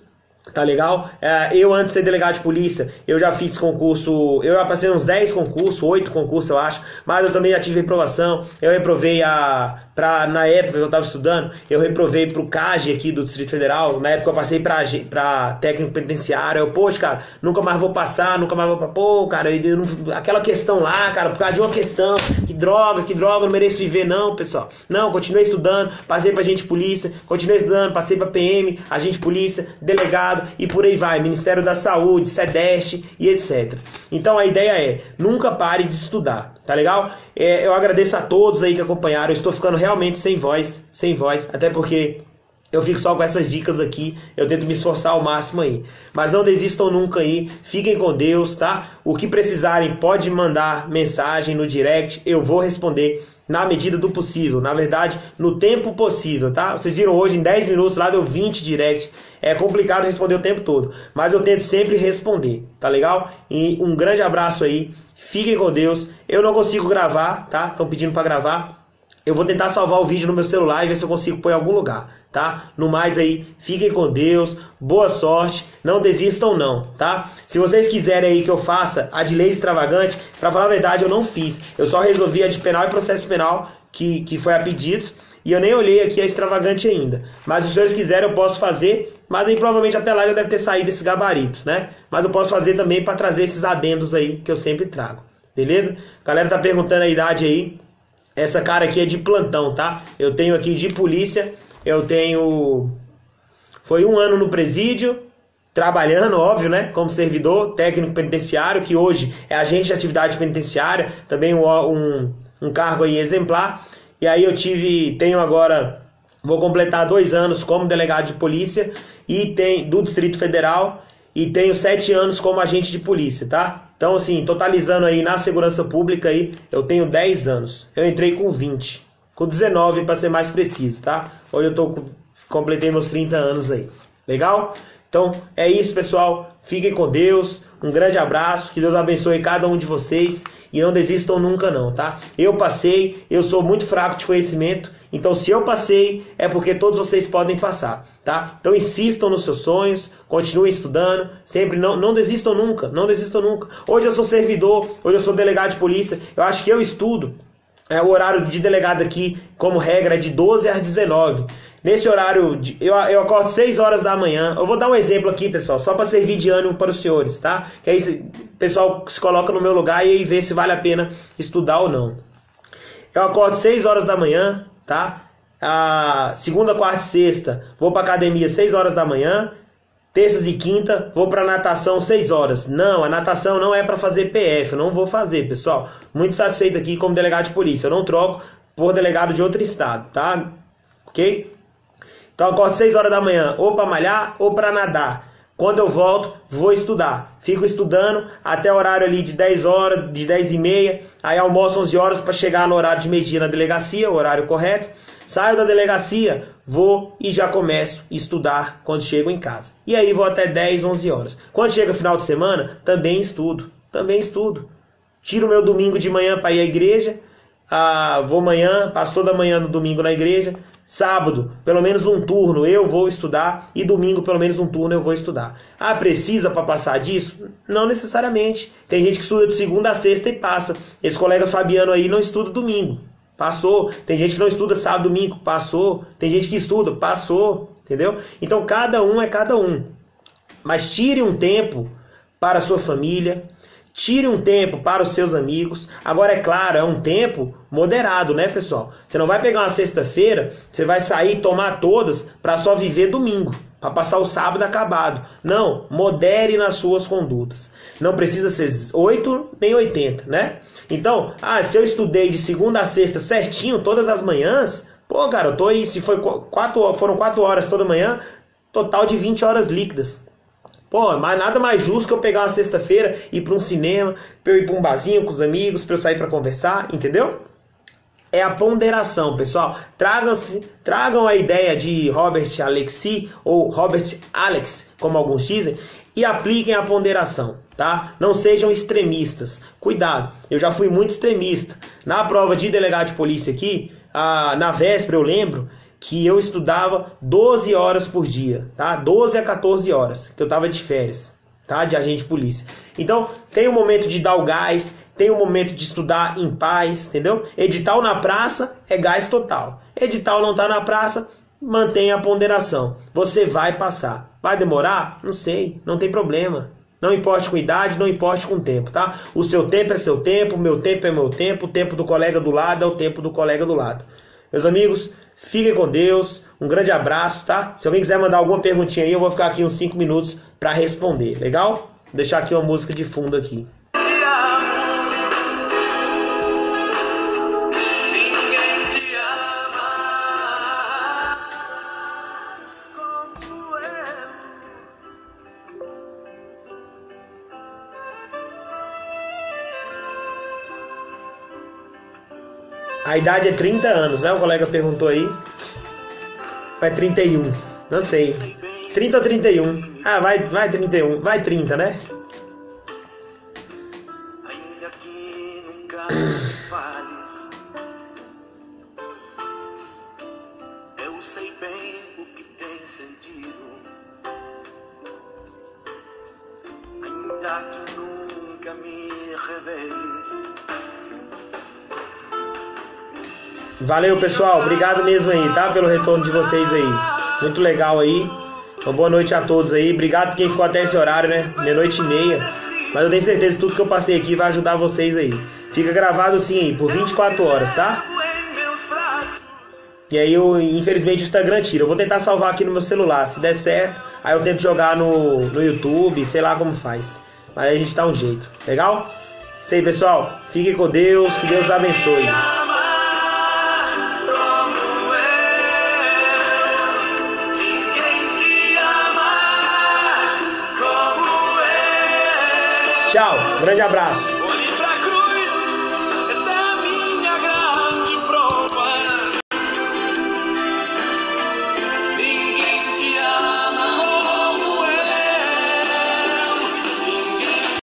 tá legal? Eu, antes de ser delegado de polícia, eu já fiz concurso, eu já passei uns 10 concursos, 8 concursos, eu acho, mas eu também já tive reprovação. Eu reprovei na época que eu estava estudando, eu reprovei pro CAGE aqui do Distrito Federal. Na época eu passei pra técnico penitenciário. Poxa, cara, nunca mais vou passar, pô, cara, aquela questão lá, cara, por causa de uma questão, que droga, não mereço viver, não, pessoal. Não, continuei estudando, passei pra agente de polícia, continuei estudando, passei pra PM, agente de polícia, delegado, e por aí vai, Ministério da Saúde, SEDEST e etc. Então a ideia é, nunca pare de estudar, tá legal? Eu agradeço a todos aí que acompanharam. Eu estou ficando realmente sem voz, até porque eu fico só com essas dicas aqui, eu tento me esforçar ao máximo aí. Mas não desistam nunca aí, fiquem com Deus, tá? O que precisarem, pode mandar mensagem no direct, eu vou responder na medida do possível. Na verdade, no tempo possível, tá? Vocês viram hoje, em 10 minutos, lá deu 20 direct. É complicado responder o tempo todo, mas eu tento sempre responder, tá legal? E um grande abraço aí, fiquem com Deus. Eu não consigo gravar, tá? Estão pedindo para gravar. Eu vou tentar salvar o vídeo no meu celular e ver se eu consigo pôr em algum lugar, tá? No mais aí, fiquem com Deus, boa sorte, não desistam não, tá? Se vocês quiserem aí que eu faça a de lei extravagante, pra falar a verdade eu não fiz. Eu só resolvi a de penal e processo penal, que foi a pedidos, e eu nem olhei aqui a extravagante ainda. Mas se os senhores quiserem eu posso fazer, mas aí provavelmente até lá já deve ter saído esse gabarito, né? Mas eu posso fazer também para trazer esses adendos aí que eu sempre trago, beleza? A galera tá perguntando a idade aí. Essa cara aqui é de plantão, tá? Eu tenho aqui de polícia, eu tenho... Foi 1 ano no presídio, trabalhando, óbvio, né? Como servidor técnico penitenciário, que hoje é agente de atividade penitenciária, também um cargo aí exemplar. E aí tenho agora, vou completar 2 anos como delegado de polícia do Distrito Federal e tenho 7 anos como agente de polícia, tá? Então, assim, totalizando aí na segurança pública aí, eu tenho 10 anos. Eu entrei com 20, com 19 para ser mais preciso, tá? Hoje completei meus 30 anos aí. Legal? Então, é isso, pessoal. Fiquem com Deus. Um grande abraço. Que Deus abençoe cada um de vocês. E não desistam nunca não, tá? Eu passei, eu sou muito fraco de conhecimento. Então, se eu passei, é porque todos vocês podem passar, tá? Então, insistam nos seus sonhos, continuem estudando, sempre, não desistam nunca, não desistam nunca. Hoje eu sou servidor, hoje eu sou delegado de polícia, eu acho que eu estudo. O horário de delegado aqui, como regra, é de 12 às 19. Nesse horário, eu acordo 6 horas da manhã. Eu vou dar um exemplo aqui, pessoal, só para servir de ânimo para os senhores, tá? Que aí o pessoal se coloca no meu lugar e aí vê se vale a pena estudar ou não. Eu acordo 6 horas da manhã, tá? Segunda, quarta e sexta, vou para academia 6 horas da manhã. Terças e quinta, vou para natação 6 horas. Não, a natação não é para fazer PF, eu não vou fazer, pessoal. Muito satisfeito aqui como delegado de polícia. Eu não troco por delegado de outro estado, tá? Ok? Então eu acordo 6 horas da manhã, ou para malhar ou para nadar. Quando eu volto, vou estudar. Fico estudando até o horário ali de 10 horas, de 10 e meia. Aí almoço 11 horas para chegar no horário de meio-dia na delegacia, o horário correto. Saio da delegacia, vou e já começo a estudar quando chego em casa. E aí vou até 10, 11 horas. Quando chega o final de semana, também estudo. Tiro meu domingo de manhã para ir à igreja. Vou amanhã, passo toda manhã no domingo na igreja. Sábado, pelo menos um turno eu vou estudar. E domingo, pelo menos um turno eu vou estudar. Precisa para passar disso? Não necessariamente. Tem gente que estuda de segunda a sexta e passa. Esse colega Fabiano aí não estuda domingo. Passou. Tem gente que não estuda sábado, domingo. Passou. Tem gente que estuda. Passou. Entendeu? Então cada um é cada um. Mas tire um tempo para a sua família. Tire um tempo para os seus amigos. Agora, é claro, é um tempo moderado, né, pessoal? Você não vai pegar uma sexta-feira, você vai sair e tomar todas para só viver domingo, para passar o sábado acabado. Não, modere nas suas condutas. Não precisa ser 8 nem 80, né? Então, se eu estudei de segunda a sexta certinho, todas as manhãs, pô, cara, eu tô aí, se foram 4 horas toda manhã, total de 20 horas líquidas. Pô, mas nada mais justo que eu pegar uma sexta-feira, ir para um cinema, para eu ir para um barzinho com os amigos, para eu sair para conversar, entendeu? É a ponderação, pessoal. Tragam a ideia de Robert Alexi, ou Robert Alex, como alguns dizem, e apliquem a ponderação, tá? Não sejam extremistas. Cuidado, eu já fui muito extremista. Na prova de delegado de polícia aqui, na véspera eu lembro que eu estudava 12 horas por dia, tá? 12 a 14 horas, que eu tava de férias, tá? De agente de polícia. Então, tem um momento de dar o gás, tem um momento de estudar em paz, entendeu? Edital na praça é gás total. Edital não tá na praça, mantenha a ponderação. Você vai passar. Vai demorar? Não sei, não tem problema. Não importe com idade, não importe com tempo, tá? O seu tempo é seu tempo, o meu tempo é meu tempo, o tempo do colega do lado é o tempo do colega do lado. Meus amigos, fiquem com Deus, um grande abraço, tá? Se alguém quiser mandar alguma perguntinha aí, eu vou ficar aqui uns 5 minutos para responder, legal? Vou deixar aqui uma música de fundo aqui. A idade é 30 anos, né? O colega perguntou aí. Vai 31. Não sei. 30 ou 31? Ah, vai 31. Vai 30, né? Ainda que nunca me fales, eu sei bem o que tem sentido. Ainda que nunca me reveles. Valeu, pessoal. Obrigado mesmo aí, tá? Pelo retorno de vocês aí. Muito legal aí. Uma boa noite a todos aí. Obrigado por quem ficou até esse horário, né? 00:30. Mas eu tenho certeza que tudo que eu passei aqui vai ajudar vocês aí. Fica gravado sim aí, por 24 horas, tá? E aí, infelizmente, o Instagram tira. Eu vou tentar salvar aqui no meu celular. Se der certo, aí eu tento jogar no YouTube, sei lá como faz. Mas aí a gente dá um jeito. Legal? Isso aí, pessoal. Fiquem com Deus. Que Deus abençoe. Tchau, grande abraço.